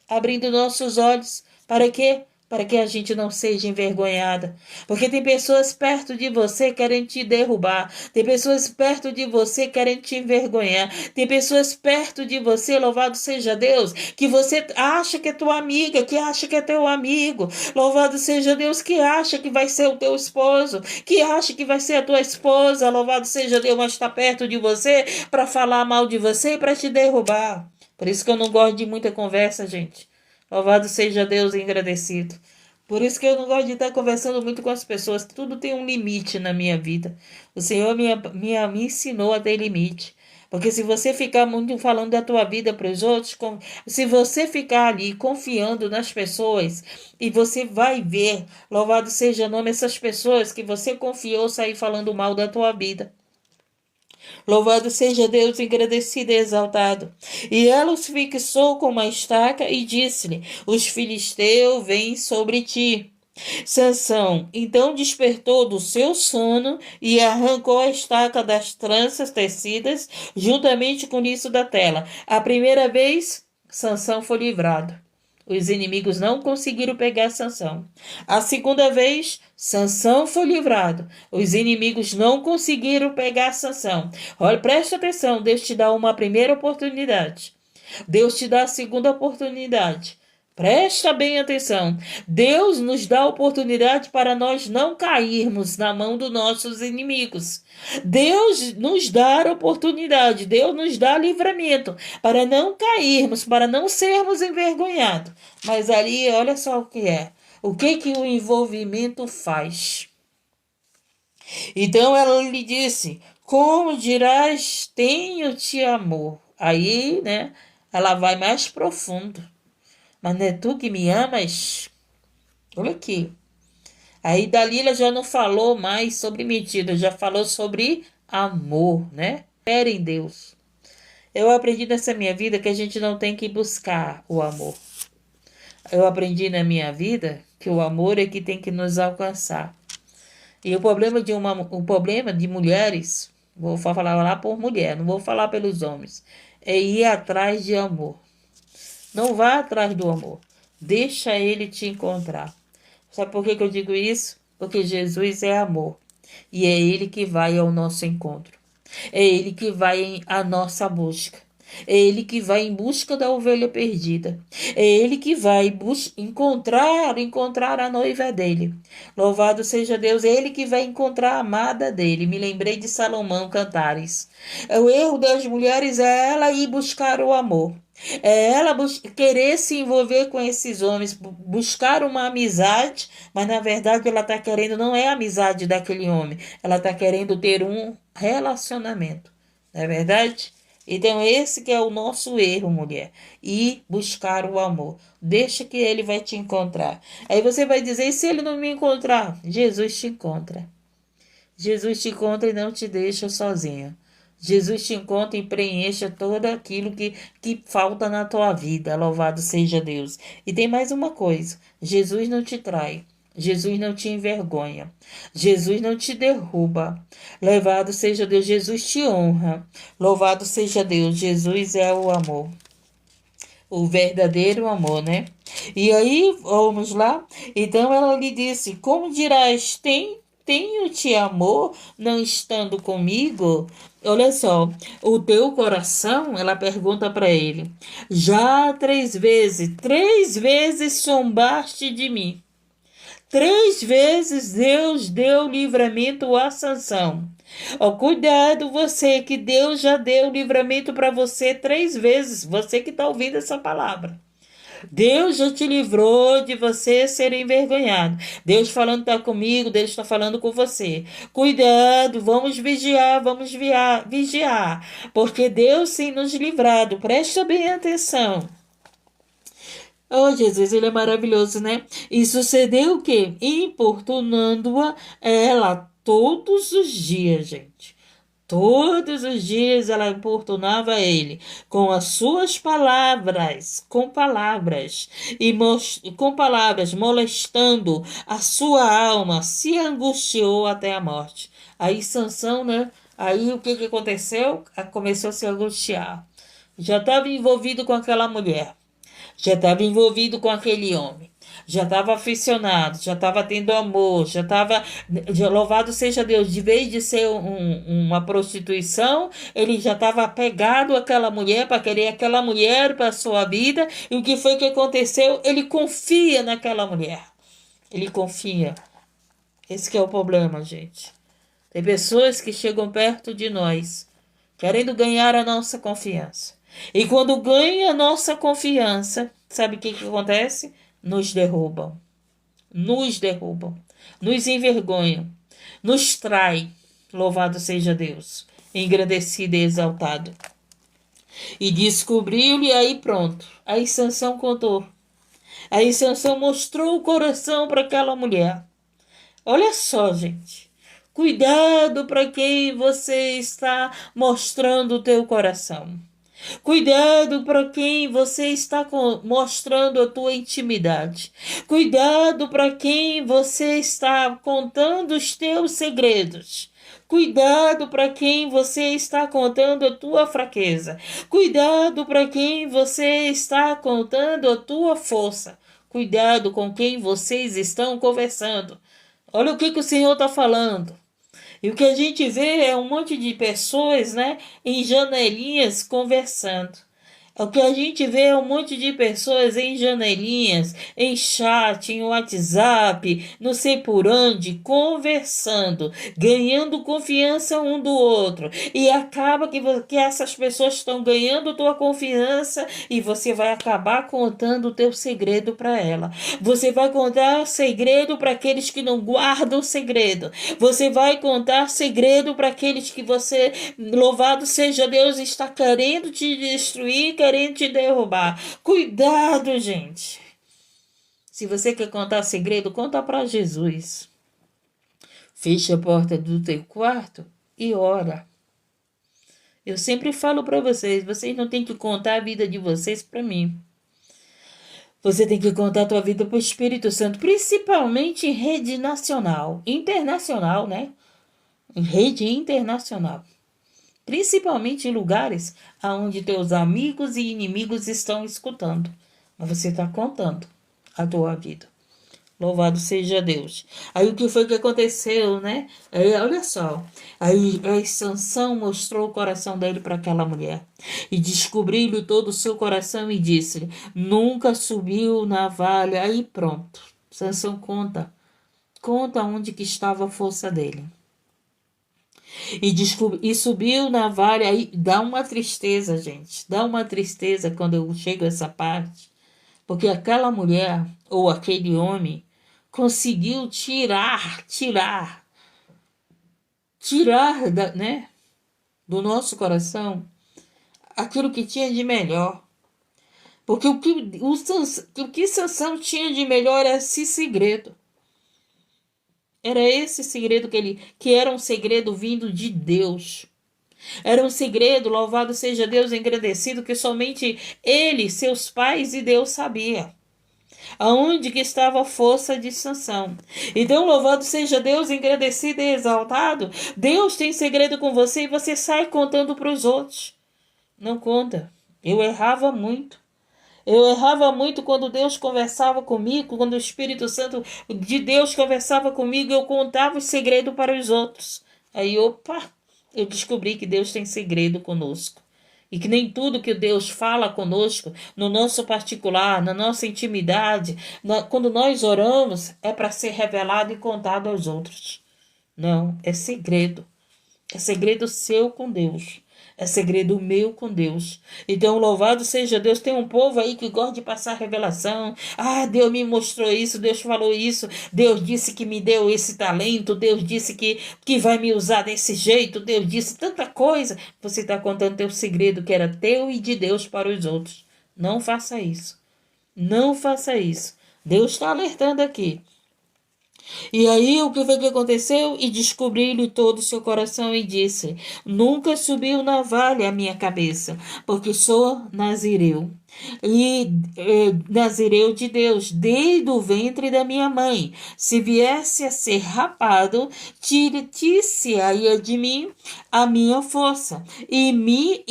abrindo nossos olhos. Para quê? Para que a gente não seja envergonhada. Porque tem pessoas perto de você querendo te derrubar. Tem pessoas perto de você querendo te envergonhar. Tem pessoas perto de você, louvado seja Deus, que você acha que é tua amiga, que acha que é teu amigo. Louvado seja Deus, que acha que vai ser o teu esposo, que acha que vai ser a tua esposa. Louvado seja Deus, mas está perto de você para falar mal de você e para te derrubar. Por isso que eu não gosto de muita conversa, gente. Louvado seja Deus e agradecido. Por isso que eu não gosto de estar conversando muito com as pessoas. Tudo tem um limite na minha vida. O Senhor me ensinou a ter limite. Porque se você ficar muito falando da tua vida para os outros, se você ficar ali confiando nas pessoas, e você vai ver, louvado seja o nome dessas pessoas que você confiou sair falando mal da tua vida. Louvado seja Deus, agradecido e exaltado. E ela os fixou com uma estaca e disse-lhe: os filisteus vêm sobre ti. Sansão então despertou do seu sono e arrancou a estaca das tranças tecidas, juntamente com isso da tela. A primeira vez, Sansão foi livrado. Os inimigos não conseguiram pegar Sansão. A segunda vez, Sansão foi livrado. Os inimigos não conseguiram pegar Sansão. Olha, presta atenção, Deus te dá uma primeira oportunidade. Deus te dá a segunda oportunidade. Presta bem atenção. Deus nos dá a oportunidade para nós não cairmos na mão dos nossos inimigos. Deus nos dá a oportunidade, Deus nos dá livramento para não cairmos, para não sermos envergonhados. Mas ali, olha só o que é. O que que o envolvimento faz? Então ela lhe disse: como dirás, tenho-te amor. Aí, né, ela vai mais profundo. Mas não é tu que me amas? Olha aqui. Aí Dalila já não falou mais sobre mentira, já falou sobre amor, né? Fé em Deus. Eu aprendi nessa minha vida que a gente não tem que buscar o amor. Eu aprendi na minha vida que o amor é que tem que nos alcançar. E o problema de mulheres, vou falar lá por mulher, não vou falar pelos homens, é ir atrás de amor. Não vá atrás do amor. Deixa ele te encontrar. Sabe por que eu digo isso? Porque Jesus é amor. E é ele que vai ao nosso encontro. É ele que vai à nossa busca. É ele que vai em busca da ovelha perdida. É ele que vai encontrar a noiva dele. Louvado seja Deus. É ele que vai encontrar a amada dele. Me lembrei de Salomão Cantares. O erro das mulheres é ela ir buscar o amor. É ela querer se envolver com esses homens, buscar uma amizade, mas na verdade ela está querendo, não é a amizade daquele homem, ela está querendo ter um relacionamento, não é verdade? Então esse que é o nosso erro, mulher, ir buscar o amor. Deixa que ele vai te encontrar. Aí você vai dizer: e se ele não me encontrar? Jesus te encontra. Jesus te encontra e não te deixa sozinho. Jesus te encontra e preencha todo aquilo que falta na tua vida. Louvado seja Deus. E tem mais uma coisa: Jesus não te trai. Jesus não te envergonha. Jesus não te derruba. Louvado seja Deus. Jesus te honra. Louvado seja Deus. Jesus é o amor. O verdadeiro amor, né? E aí, vamos lá. Então ela lhe disse: como dirás, tenho-te amor, não estando comigo? Olha só, o teu coração, ela pergunta para ele, já três vezes zombaste de mim. 3 vezes Deus deu livramento a Sansão. Ó, cuidado você, que Deus já deu livramento para você 3 vezes. Você que está ouvindo essa palavra. Deus já te livrou de você ser envergonhado. Deus falando está comigo, Deus está falando com você. Cuidado, vamos vigiar, vigiar, porque Deus tem nos livrado. Presta bem atenção. Oh, Jesus, ele é maravilhoso, né? E sucedeu o quê? Importunando-a ela todos os dias, gente. Todos os dias ela importunava ele com as suas palavras, com palavras, molestando a sua alma, se angustiou até a morte. Aí Sansão, né? Aí o que aconteceu? Começou a se angustiar. Já estava envolvido com aquela mulher. Já estava envolvido com aquele homem, já estava aficionado, já estava tendo amor, já estava, louvado seja Deus, de vez de ser uma prostituição, ele já estava apegado àquela mulher, para querer aquela mulher para a sua vida, e o que foi que aconteceu? Ele confia naquela mulher, ele confia. Esse que é o problema, gente. Tem pessoas que chegam perto de nós, querendo ganhar a nossa confiança. E quando ganha a nossa confiança, sabe o que acontece? Nos derrubam. Nos derrubam. Nos envergonham. Nos trai. Louvado seja Deus. Engrandecido e exaltado. E descobriu-lhe, aí pronto. Aí Sansão contou. Aí Sansão mostrou o coração para aquela mulher. Olha só, gente. Cuidado para quem você está mostrando o teu coração. Cuidado para quem você está mostrando a tua intimidade. Cuidado para quem você está contando os teus segredos. Cuidado para quem você está contando a tua fraqueza. Cuidado para quem você está contando a tua força. Cuidado com quem vocês estão conversando. Olha o que o Senhor está falando. E o que a gente vê é um monte de pessoas, né, em janelinhas conversando. O que a gente vê é um monte de pessoas em janelinhas, em chat, em WhatsApp, não sei por onde, conversando, ganhando confiança um do outro. E acaba que essas pessoas estão ganhando tua confiança e você vai acabar contando o teu segredo para ela. Você vai contar segredo para aqueles que não guardam segredo. Você vai contar segredo para aqueles que você, louvado seja Deus, está querendo te destruir, querendo te derrubar. Cuidado, gente. Se você quer contar segredo, conta para Jesus. Feche a porta do teu quarto e ora. Eu sempre falo para vocês não têm que contar a vida de vocês para mim. Você tem que contar a tua vida para o Espírito Santo, principalmente em rede nacional, internacional, né? Em rede internacional. Principalmente em lugares onde teus amigos e inimigos estão escutando. Mas você está contando a tua vida. Louvado seja Deus. Aí o que foi que aconteceu, né? Aí, olha só. Aí Sansão mostrou o coração dele para aquela mulher. E descobriu-lhe todo o seu coração e disse-lhe: nunca subiu na valha. Aí pronto. Sansão conta. Conta onde que estava a força dele. E subiu na valha, aí dá uma tristeza, gente. Dá uma tristeza quando eu chego a essa parte. Porque aquela mulher, ou aquele homem, conseguiu tirar né, do nosso coração aquilo que tinha de melhor. Porque o que Sansão tinha de melhor era esse segredo. Era esse segredo que era um segredo vindo de Deus. Era um segredo, louvado seja Deus, engrandecido, que somente ele, seus pais e Deus sabia. Aonde que estava a força de Sansão. Então, louvado seja Deus, engrandecido e exaltado. Deus tem segredo com você e você sai contando para os outros. Não conta. Eu errava muito. Eu errava muito quando Deus conversava comigo, quando o Espírito Santo de Deus conversava comigo, eu contava o segredo para os outros. Aí, opa, eu descobri que Deus tem segredo conosco. E que nem tudo que Deus fala conosco, no nosso particular, na nossa intimidade, quando nós oramos, é para ser revelado e contado aos outros. Não, é segredo. É segredo seu com Deus. É segredo meu com Deus. Então, louvado seja Deus. Tem um povo aí que gosta de passar revelação. Ah, Deus me mostrou isso, Deus falou isso, Deus disse que me deu esse talento, Deus disse que vai me usar desse jeito, Deus disse tanta coisa. Você está contando teu segredo que era teu e de Deus para os outros. Não faça isso. Não faça isso. Deus está alertando aqui. E aí o que foi que aconteceu? E descobriu-lhe todo o seu coração e disse: Nunca subiu navalha à minha cabeça, porque sou nazireu. E nazireu de Deus, desde o ventre da minha mãe. Se viesse a ser rapado, tire-se-ia de mim a minha força, e me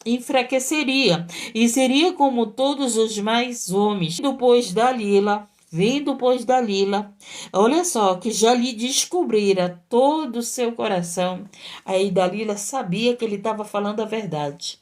enfraqueceria, e seria como todos os mais homens. Vindo, pois, Dalila, olha só, que já lhe descobrira todo o seu coração. Aí Dalila sabia que ele estava falando a verdade.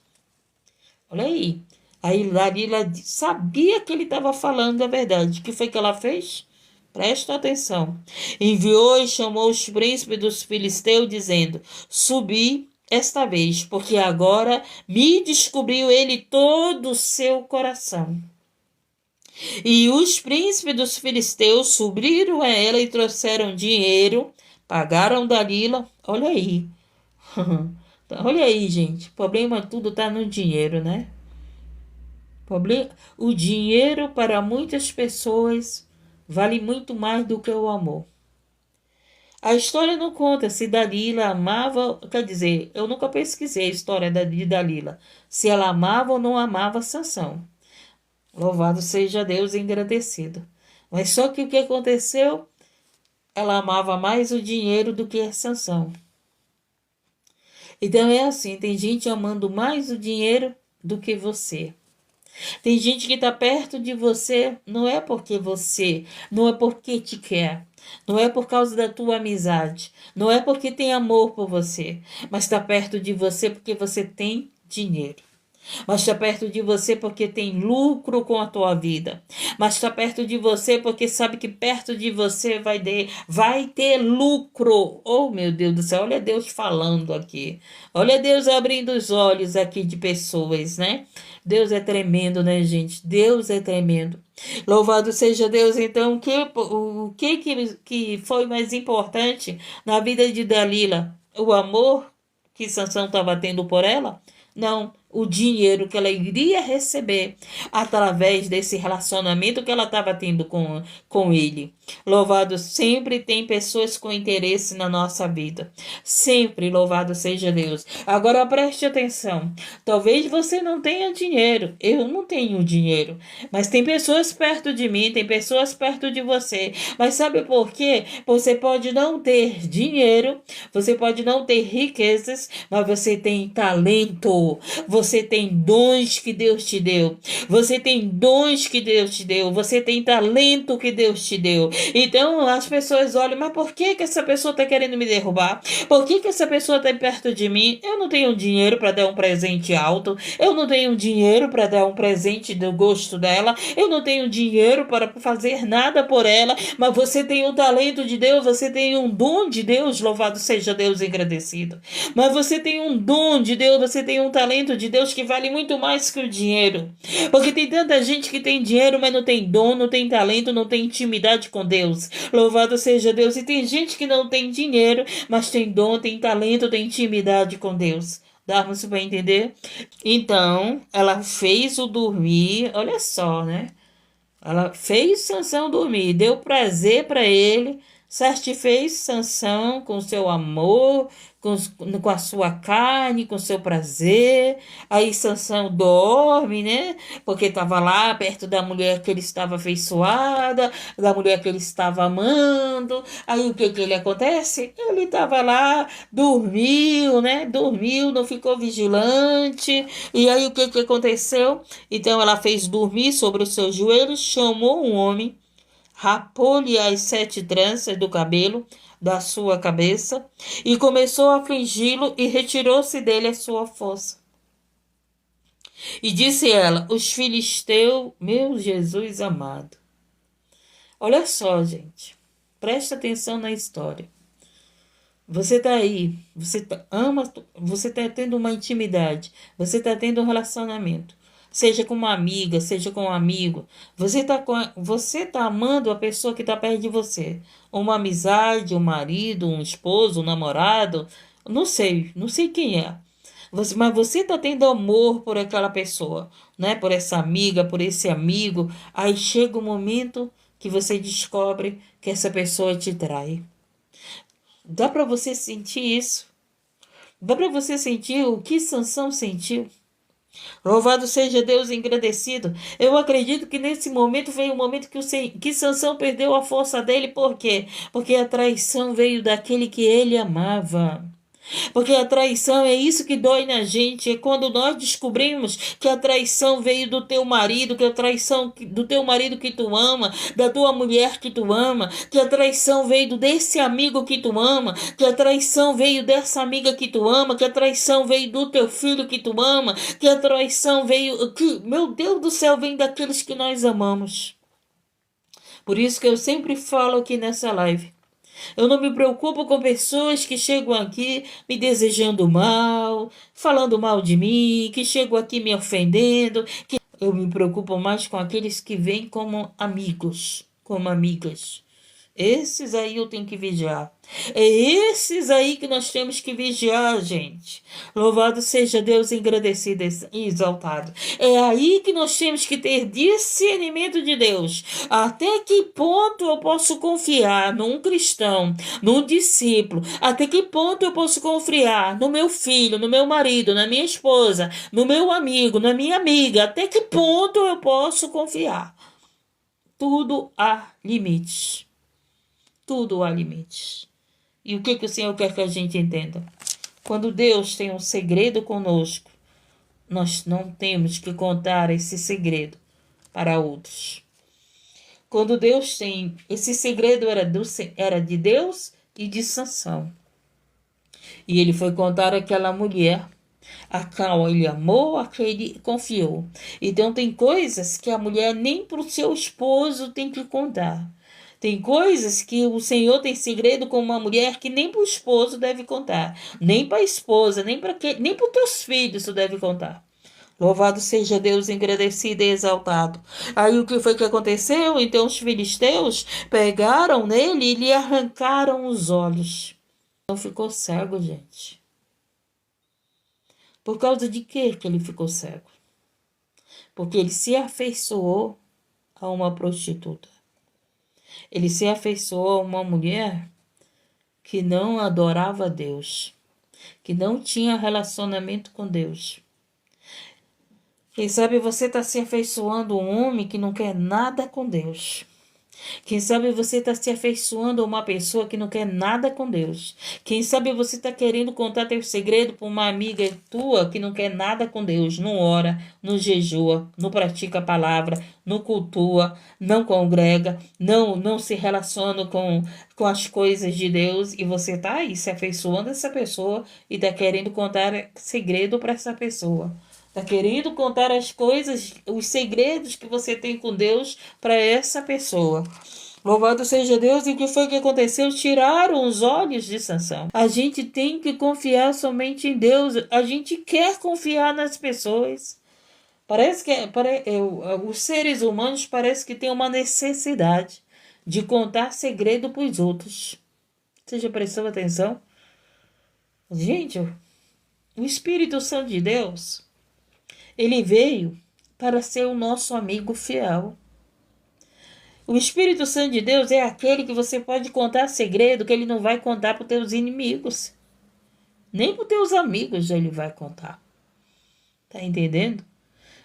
Olha aí. Aí Dalila sabia que ele estava falando a verdade. O que foi que ela fez? Presta atenção. Enviou e chamou os príncipes dos filisteus, dizendo: Subi esta vez, porque agora me descobriu ele todo o seu coração. E os príncipes dos filisteus subiram a ela e trouxeram dinheiro, pagaram Dalila. Olha aí. Olha aí, gente. O problema tudo está no dinheiro, né? O dinheiro para muitas pessoas vale muito mais do que o amor. A história não conta se Dalila amava, quer dizer, eu nunca pesquisei a história de Dalila, se ela amava ou não amava Sansão. Louvado seja Deus e engrandecido. Mas só que o que aconteceu? Ela amava mais o dinheiro do que a Sansão. Então é assim, tem gente amando mais o dinheiro do que você. Tem gente que está perto de você, não é porque te quer, não é por causa da tua amizade, não é porque tem amor por você, mas está perto de você porque você tem dinheiro. Mas está perto de você porque tem lucro com a tua vida. Mas está perto de você porque sabe que perto de você vai ter lucro. Oh, meu Deus do céu, olha Deus falando aqui. Olha Deus abrindo os olhos aqui de pessoas, né? Deus é tremendo, né, gente? Deus é tremendo. Louvado seja Deus. Então, o que foi mais importante na vida de Dalila? O amor que Sansão estava tendo por ela? Não, o dinheiro que ela iria receber através desse relacionamento que ela estava tendo com ele. Louvado, sempre tem pessoas com interesse na nossa vida. Sempre, louvado seja Deus. Agora preste atenção. Talvez você não tenha dinheiro. Eu não tenho dinheiro. Mas tem pessoas perto de mim, tem pessoas perto de você. Mas sabe por quê? Você pode não ter dinheiro, você pode não ter riquezas, mas você tem talento. Você tem dons que Deus te deu. Você tem dons que Deus te deu. Você tem talento que Deus te deu. Então as pessoas olham, mas por que essa pessoa está querendo me derrubar? Por que essa pessoa está perto de mim? Eu não tenho dinheiro para dar um presente alto. Eu não tenho dinheiro para dar um presente do gosto dela. Eu não tenho dinheiro para fazer nada por ela. Mas você tem o talento de Deus. Você tem um dom de Deus. Louvado seja Deus agradecido. Mas você tem um dom de Deus. Você tem um talento de Deus que vale muito mais que o dinheiro. Porque tem tanta gente que tem dinheiro, mas não tem dom, não tem talento, não tem intimidade com Deus. Louvado seja Deus. E tem gente que não tem dinheiro, mas tem dom, tem talento, tem intimidade com Deus. Dá-nos para entender? Então, ela fez o dormir, olha só, né? Ela fez Sansão dormir, deu prazer para ele, satisfez Sansão com seu amor, com a sua carne, com seu prazer. Aí Sansão dorme, né? Porque estava lá perto da mulher que ele estava afeiçoada, da mulher que ele estava amando. Aí o que ele acontece? Ele estava lá, dormiu, né? Dormiu, não ficou vigilante. E aí o que aconteceu? Então ela fez dormir sobre os seus joelhos, chamou um homem, rapou-lhe as 7 tranças do cabelo da sua cabeça e começou a afligi-lo e retirou-se dele a sua força. E disse ela: os filisteus, meu Jesus amado. Olha só, gente, presta atenção na história. Você está aí, ama, você está tendo uma intimidade, você está tendo um relacionamento, seja com uma amiga, seja com um amigo, você tá amando a pessoa que está perto de você, uma amizade, um marido, um esposo, um namorado, não sei quem é. Mas você está tendo amor por aquela pessoa, né? Por essa amiga, por esse amigo. Aí chega o momento que você descobre que essa pessoa te trai. Dá para você sentir isso? Dá para você sentir o que Sansão sentiu? Louvado seja Deus engrandecido. Eu acredito que nesse momento veio o momento que Sansão perdeu a força dele. Por quê? Porque a traição veio daquele que ele amava. Porque a traição é isso que dói na gente. É quando nós descobrimos que a traição veio do teu marido, que a traição do teu marido que tu ama, da tua mulher que tu ama, que a traição veio desse amigo que tu ama, que a traição veio dessa amiga que tu ama, que a traição veio do teu filho que tu ama, que a traição veio, que, meu Deus do céu, vem daqueles que nós amamos. Por isso que eu sempre falo aqui nessa live. Eu não me preocupo com pessoas que chegam aqui me desejando mal, falando mal de mim, que chegam aqui me ofendendo. Eu me preocupo mais com aqueles que vêm como amigos, como amigas. Esses aí eu tenho que vigiar. É esses aí que nós temos que vigiar, gente. Louvado seja Deus, engrandecido e exaltado. É aí que nós temos que ter discernimento de Deus. Até que ponto eu posso confiar num cristão, num discípulo? Até que ponto eu posso confiar no meu filho, no meu marido, na minha esposa, no meu amigo, na minha amiga? Até que ponto eu posso confiar? Tudo há limites. Tudo há limites. E o que o Senhor quer que a gente entenda? Quando Deus tem um segredo conosco, nós não temos que contar esse segredo para outros. Quando Deus tem... Esse segredo era de Deus e de Sansão. E ele foi contar àquela mulher, a qual ele amou, a quem ele confiou. Então tem coisas que a mulher nem para o seu esposo tem que contar. Tem coisas que o Senhor tem segredo com uma mulher que nem para o esposo deve contar. Nem para a esposa, nem para os teus filhos tu deve contar. Louvado seja Deus, engrandecido e exaltado. Aí o que foi que aconteceu? Então os filisteus pegaram nele e lhe arrancaram os olhos. Então ficou cego, gente. Por causa de quê que ele ficou cego? Porque ele se afeiçoou a uma prostituta. Ele se afeiçoou a uma mulher que não adorava a Deus, que não tinha relacionamento com Deus. Quem sabe você está se afeiçoando a um homem que não quer nada com Deus. Quem sabe você está se afeiçoando a uma pessoa que não quer nada com Deus. Quem sabe você está querendo contar teu segredo para uma amiga tua que não quer nada com Deus. Não ora, não jejua, não pratica a palavra, não cultua, não congrega, não se relaciona com as coisas de Deus. E você está aí se afeiçoando a essa pessoa e está querendo contar segredo para essa pessoa. Está querendo contar as coisas, os segredos que você tem com Deus para essa pessoa. Louvado seja Deus. E o que foi que aconteceu? Tiraram os olhos de Sansão. A gente tem que confiar somente em Deus. A gente quer confiar nas pessoas. Parece que os seres humanos parece que têm uma necessidade de contar segredo para os outros. Você já prestou atenção? Gente, o Espírito Santo de Deus... Ele veio para ser o nosso amigo fiel. O Espírito Santo de Deus é aquele que você pode contar segredo que ele não vai contar para os teus inimigos. Nem para os teus amigos ele vai contar. Tá entendendo?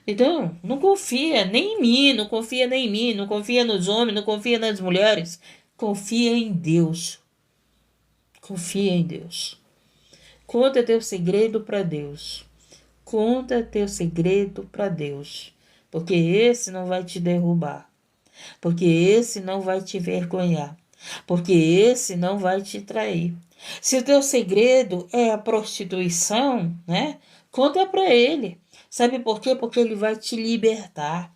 Então, não confia nem em mim, não confia nem em mim, não confia nos homens, não confia nas mulheres. Confia em Deus. Confia em Deus. Conta teu segredo para Deus. Conta teu segredo para Deus, porque esse não vai te derrubar, porque esse não vai te vergonhar, porque esse não vai te trair. Se o teu segredo é a prostituição, né? Conta para ele. Sabe por quê? Porque ele vai te libertar.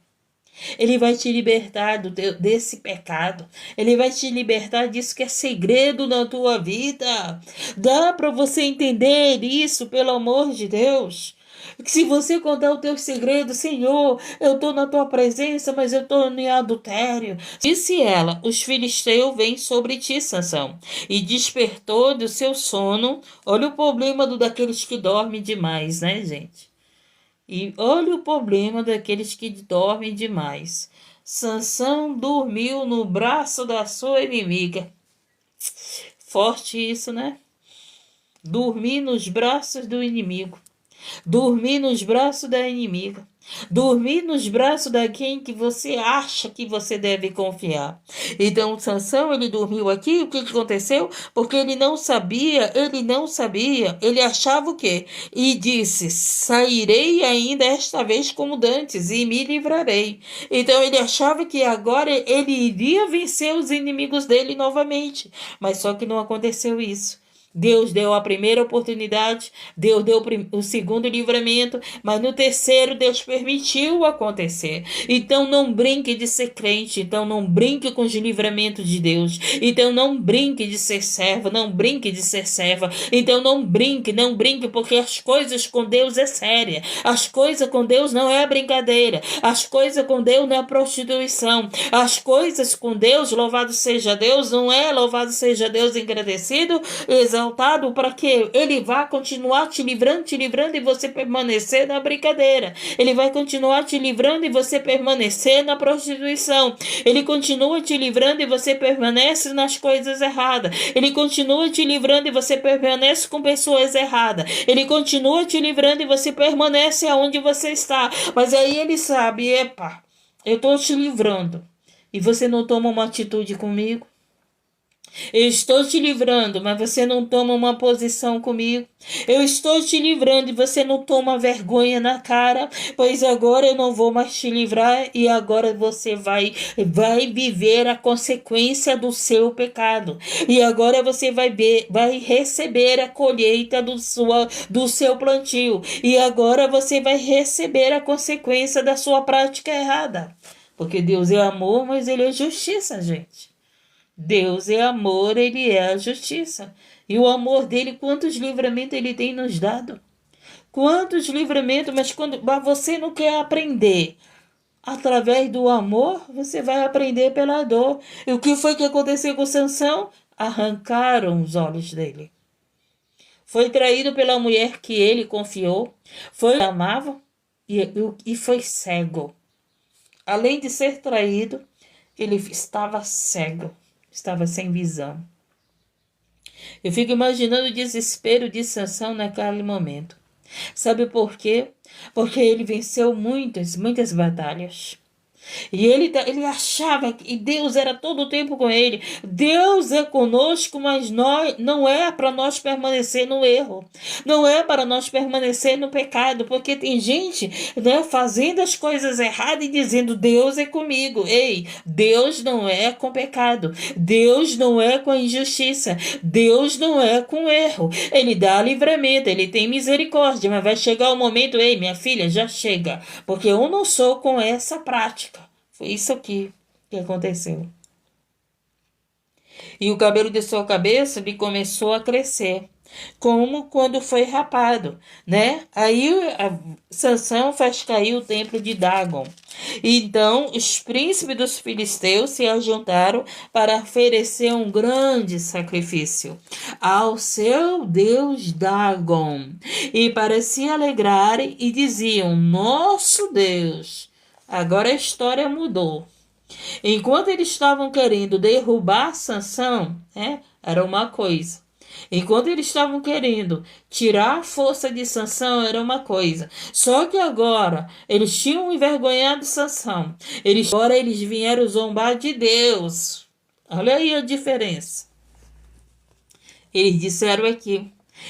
Ele vai te libertar desse pecado. Ele vai te libertar disso que é segredo na tua vida. Dá para você entender isso, pelo amor de Deus? Se você contar o teu segredo, Senhor, eu estou na tua presença, mas eu estou em adultério. Disse ela: os filisteus vêm sobre ti, Sansão. E despertou do seu sono. Olha o problema daqueles que dormem demais, né, gente? E olha o problema daqueles que dormem demais. Sansão dormiu no braço da sua inimiga. Forte isso, né? Dormir nos braços do inimigo. Dormir nos braços da inimiga. Dormir nos braços da quem que você acha que você deve confiar. Então, Sansão, ele dormiu aqui, o que aconteceu? Porque ele não sabia, ele achava o quê? E disse, sairei ainda esta vez como dantes e me livrarei. Então, ele achava que agora ele iria vencer os inimigos dele novamente, mas só que não aconteceu isso. Deus deu a primeira oportunidade, Deus deu o segundo livramento, mas no terceiro Deus permitiu acontecer. Então não brinque de ser crente, então não brinque com os livramentos de Deus, então não brinque de ser servo, não brinque de ser serva, então não brinque, porque as coisas com Deus é séria, as coisas com Deus não é brincadeira, as coisas com Deus não é prostituição, as coisas com Deus, louvado seja Deus, não é louvado seja Deus engrandecido, exaltado, para que ele vá continuar te livrando e você permanecer na brincadeira. Ele vai continuar te livrando e você permanecer na prostituição. Ele continua te livrando e você permanece nas coisas erradas. Ele continua te livrando e você permanece com pessoas erradas. Ele continua te livrando e você permanece aonde você está. Mas aí ele sabe, epa, eu estou te livrando e você não toma uma atitude comigo. Eu estou te livrando, mas você não toma uma posição comigo. Eu estou te livrando e você não toma vergonha na cara, pois agora eu não vou mais te livrar e agora você vai viver a consequência do seu pecado. E agora você vai receber a colheita do seu plantio. E agora você vai receber a consequência da sua prática errada. Porque Deus é amor, mas Ele é justiça, gente. Deus é amor, Ele é a justiça. E o amor dele, quantos livramentos Ele tem nos dado? Quantos livramentos, mas quando você não quer aprender através do amor, você vai aprender pela dor. E o que foi que aconteceu com Sansão? Arrancaram os olhos dele. Foi traído pela mulher que ele confiou, foi amava e foi cego. Além de ser traído, ele estava cego. Estava sem visão. Eu fico imaginando o desespero de Sansão naquele momento. Sabe por quê? Porque ele venceu muitas batalhas. E ele achava que Deus era todo o tempo com ele. Deus é conosco, mas não é para nós permanecer no erro. Não é para nós permanecer no pecado. Porque tem gente, né, fazendo as coisas erradas e dizendo Deus é comigo. Ei, Deus não é com pecado. Deus não é com injustiça. Deus não é com erro. Ele dá livramento, Ele tem misericórdia. Mas vai chegar o momento, ei, minha filha, já chega. Porque eu não sou com essa prática. Foi isso aqui que aconteceu. E o cabelo de sua cabeça lhe começou a crescer, como quando foi rapado, né? Aí Sansão faz cair o templo de Dagon. Então os príncipes dos filisteus se ajuntaram para oferecer um grande sacrifício ao seu deus Dagon, e para se alegrarem e diziam: nosso Deus. Agora a história mudou. Enquanto eles estavam querendo derrubar Sansão, era uma coisa. Enquanto eles estavam querendo tirar a força de Sansão, era uma coisa. Só que agora eles tinham envergonhado Sansão. Agora eles vieram zombar de Deus. Olha aí a diferença. Eles disseram aqui.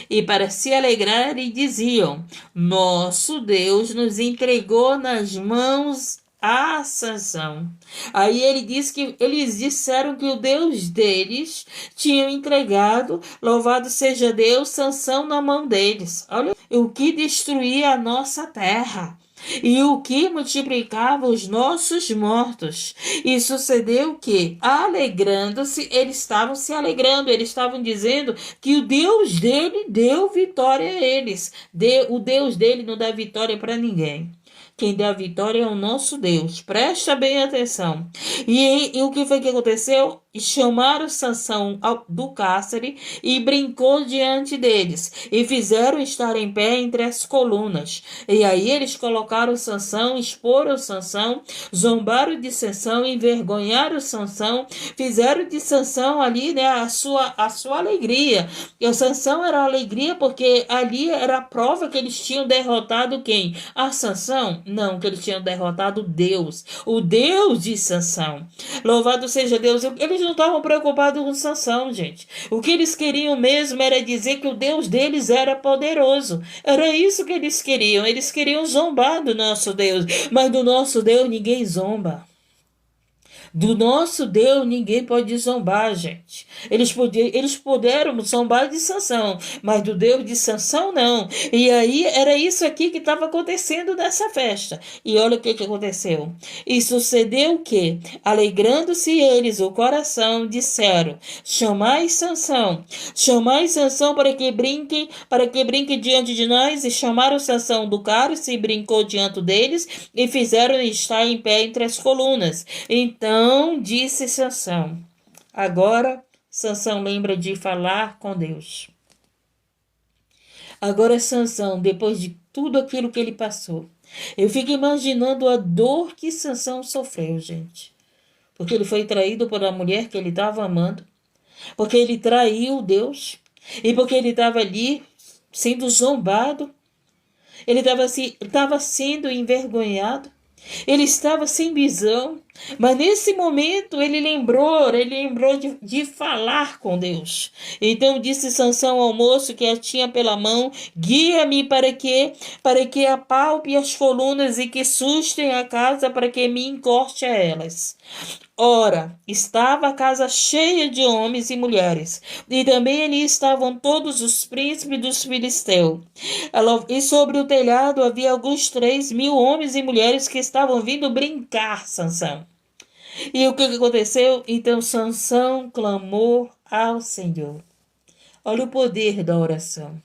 E para se alegrarem diziam: nosso Deus nos entregou nas mãos a Sansão. Aí ele diz que eles disseram que o Deus deles tinha entregado, louvado seja Deus, Sansão na mão deles. Olha o que destruía a nossa terra. e o que multiplicava os nossos mortos. E sucedeu que, alegrando-se, eles estavam se alegrando, eles estavam dizendo que o Deus dele deu vitória a eles. O Deus dele não dá vitória para ninguém. Quem dá a vitória é o nosso Deus. Presta bem atenção. E o que foi que aconteceu? Chamaram Sansão do cárcere e brincou diante deles, e fizeram estar em pé entre as colunas. E aí eles colocaram Sansão, exporam Sansão, zombaram de Sansão, envergonharam Sansão, fizeram de Sansão ali, né, a sua alegria. E o Sansão era a alegria porque ali era a prova que eles tinham derrotado quem? A Sansão? Não, que eles tinham derrotado Deus, o Deus de Sansão. Louvado seja Deus. Eles não estavam preocupados com Sansão, gente. O que eles queriam mesmo era dizer que o Deus deles era poderoso. Era isso que eles queriam. Eles queriam zombar do nosso Deus. Mas do nosso Deus ninguém zomba. Do nosso Deus ninguém pode zombar, gente. Eles puderam zombar de Sansão, mas do Deus de Sansão não. E aí era isso aqui que estava acontecendo nessa festa. E olha o que aconteceu. E sucedeu que, alegrando-se eles o coração, disseram: chamai Sansão para que brinque diante de nós. E chamaram Sansão do cálice e brincou diante deles, e fizeram estar em pé entre as colunas. Então disse Sansão. Agora Sansão lembra de falar com Deus. Agora Sansão, depois de tudo aquilo que ele passou, eu fico imaginando a dor que Sansão sofreu, gente. Porque ele foi traído por uma mulher que ele estava amando, porque ele traiu Deus, e porque ele estava ali sendo zombado, ele estava sendo envergonhado, ele estava sem visão, mas nesse momento ele lembrou de falar com Deus. Então disse Sansão ao moço que a tinha pela mão: guia-me para que apalpe as colunas e que sustem a casa, para que me encoste a elas. Ora, estava a casa cheia de homens e mulheres, e também ali estavam todos os príncipes dos filisteus. E sobre o telhado havia alguns 3.000 homens e mulheres que estavam vindo brincar, Sansão. E o que aconteceu? Então Sansão clamou ao Senhor. Olha o poder da oração.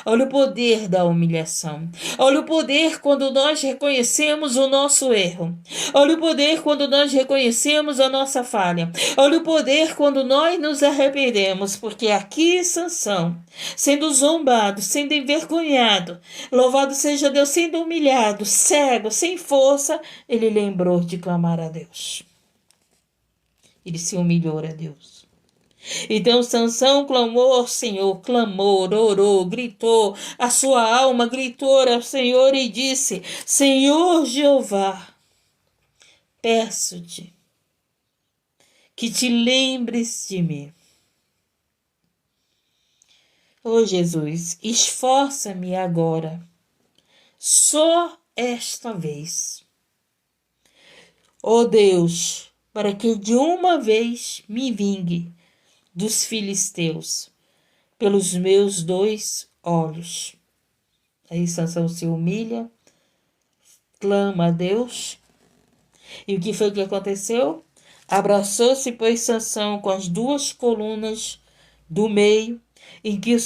Olha o poder da humilhação. Olha o poder quando nós reconhecemos o nosso erro. Olha o poder quando nós reconhecemos a nossa falha. Olha o poder quando nós nos arrependemos, porque aqui Sansão, sendo zombado, sendo envergonhado, louvado seja Deus, sendo humilhado, cego, sem força, ele lembrou de clamar a Deus. Ele se humilhou a Deus. Então Sansão clamou ao Senhor, clamou, orou, gritou, a sua alma gritou ao Senhor e disse: Senhor Jeová, peço-te que te lembres de mim. Oh Jesus, esforça-me agora, só esta vez. Oh Deus, para que de uma vez me vingue dos filisteus pelos meus 2 olhos. Aí Sansão se humilha, clama a Deus. E o que foi que aconteceu? Abraçou-se, pois, Sansão com as 2 colunas do meio, em que os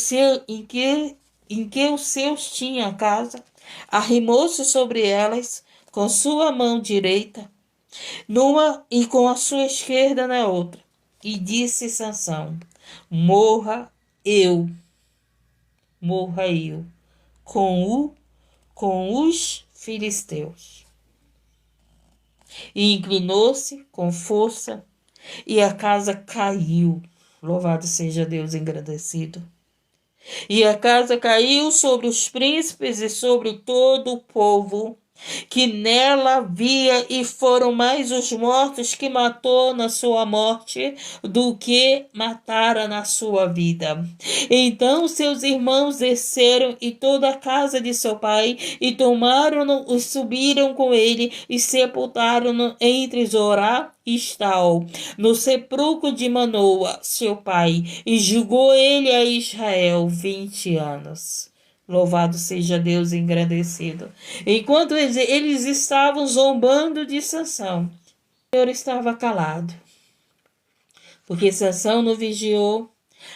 seus tinha a casa, arrimou-se sobre elas com sua mão direita numa e com a sua esquerda na outra. E disse Sansão: morra eu com os filisteus. E inclinou-se com força, e a casa caiu. Louvado seja Deus engrandecido. E a casa caiu sobre os príncipes e sobre todo o povo que nela havia, e foram mais os mortos que matou na sua morte do que matara na sua vida. Então seus irmãos desceram e toda a casa de seu pai, e tomaram-no e subiram com ele e sepultaram-no entre Zorá e Estaol, no sepulcro de Manoa, seu pai, e julgou ele a Israel 20 anos. Louvado seja Deus engrandecido. Enquanto eles estavam zombando de Sansão, o Senhor estava calado. Porque Sansão não vigiou,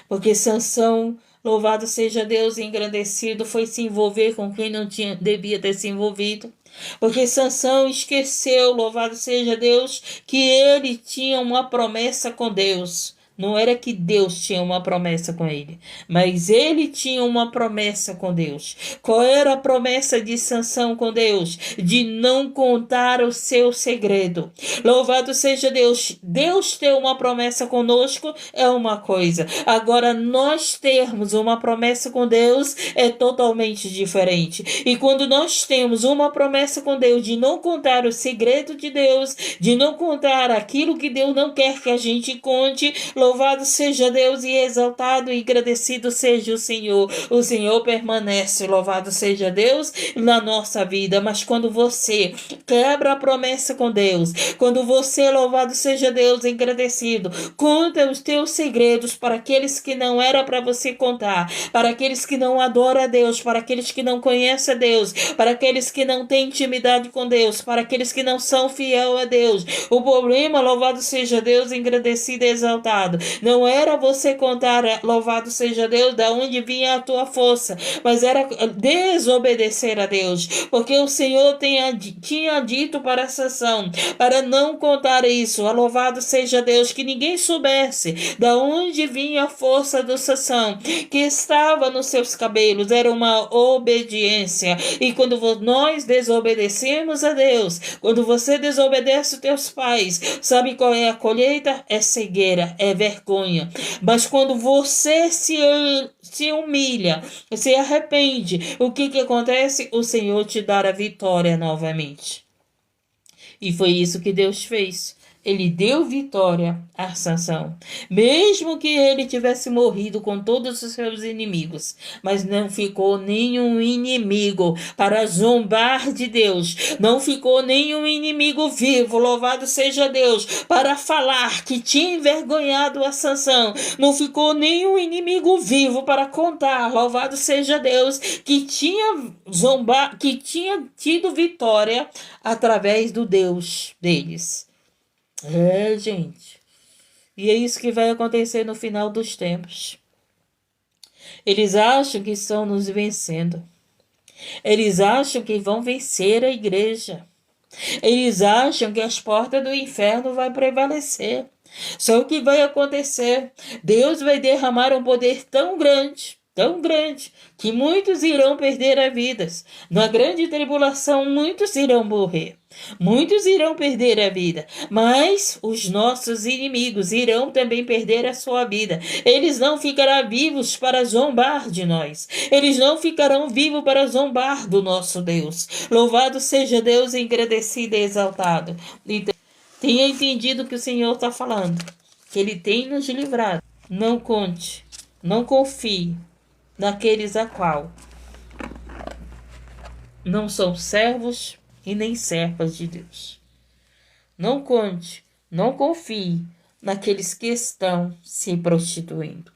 porque Sansão, louvado seja Deus engrandecido, foi se envolver com quem não devia ter se envolvido. Porque Sansão esqueceu, louvado seja Deus, que ele tinha uma promessa com Deus. Não era que Deus tinha uma promessa com ele, mas ele tinha uma promessa com Deus. Qual era a promessa de Sansão com Deus? De não contar o seu segredo. Louvado seja Deus. Deus ter uma promessa conosco é uma coisa. Agora, nós termos uma promessa com Deus é totalmente diferente. E quando nós temos uma promessa com Deus de não contar o segredo de Deus, de não contar aquilo que Deus não quer que a gente conte, louvado seja Deus e exaltado e agradecido seja o Senhor. O Senhor permanece, louvado seja Deus, na nossa vida. Mas quando você quebra a promessa com Deus, quando você, louvado seja Deus, agradecido, conta os teus segredos para aqueles que não era para você contar, para aqueles que não adoram a Deus, para aqueles que não conhecem a Deus, para aqueles que não têm intimidade com Deus, para aqueles que não são fiel a Deus. O problema, louvado seja Deus, agradecido e exaltado, não era você contar, louvado seja Deus, da onde vinha a tua força, mas era desobedecer a Deus, porque o Senhor tinha dito para Sansão, para não contar isso, louvado seja Deus, que ninguém soubesse da onde vinha a força do Sansão, que estava nos seus cabelos, era uma obediência. E quando nós desobedecemos a Deus, quando você desobedece os teus pais, sabe qual é a colheita? É cegueira, é vergonha. Mas quando você se humilha, se arrepende, o que acontece? O Senhor te dá a vitória novamente. E foi isso que Deus fez. Ele deu vitória a Sansão, mesmo que ele tivesse morrido com todos os seus inimigos, mas não ficou nenhum inimigo para zombar de Deus, não ficou nenhum inimigo vivo, louvado seja Deus, para falar que tinha envergonhado a Sansão, não ficou nenhum inimigo vivo para contar, louvado seja Deus, que tinha que tinha tido vitória através do Deus deles. Gente. E é isso que vai acontecer no final dos tempos. Eles acham que estão nos vencendo. Eles acham que vão vencer a igreja. Eles acham que as portas do inferno vão prevalecer. Só o que vai acontecer? Deus vai derramar um poder tão grande, que muitos irão perder a vida. Na grande tribulação, muitos irão morrer. Muitos irão perder a vida, mas os nossos inimigos irão também perder a sua vida. Eles não ficarão vivos para zombar de nós. Eles não ficarão vivos para zombar do nosso Deus. Louvado seja Deus, engrandecido e exaltado. Então, tenha entendido o que o Senhor está falando, que Ele tem nos livrado. Não conte, não confie naqueles a qual não são servos e nem servas de Deus. Não conte, não confie naqueles que estão se prostituindo.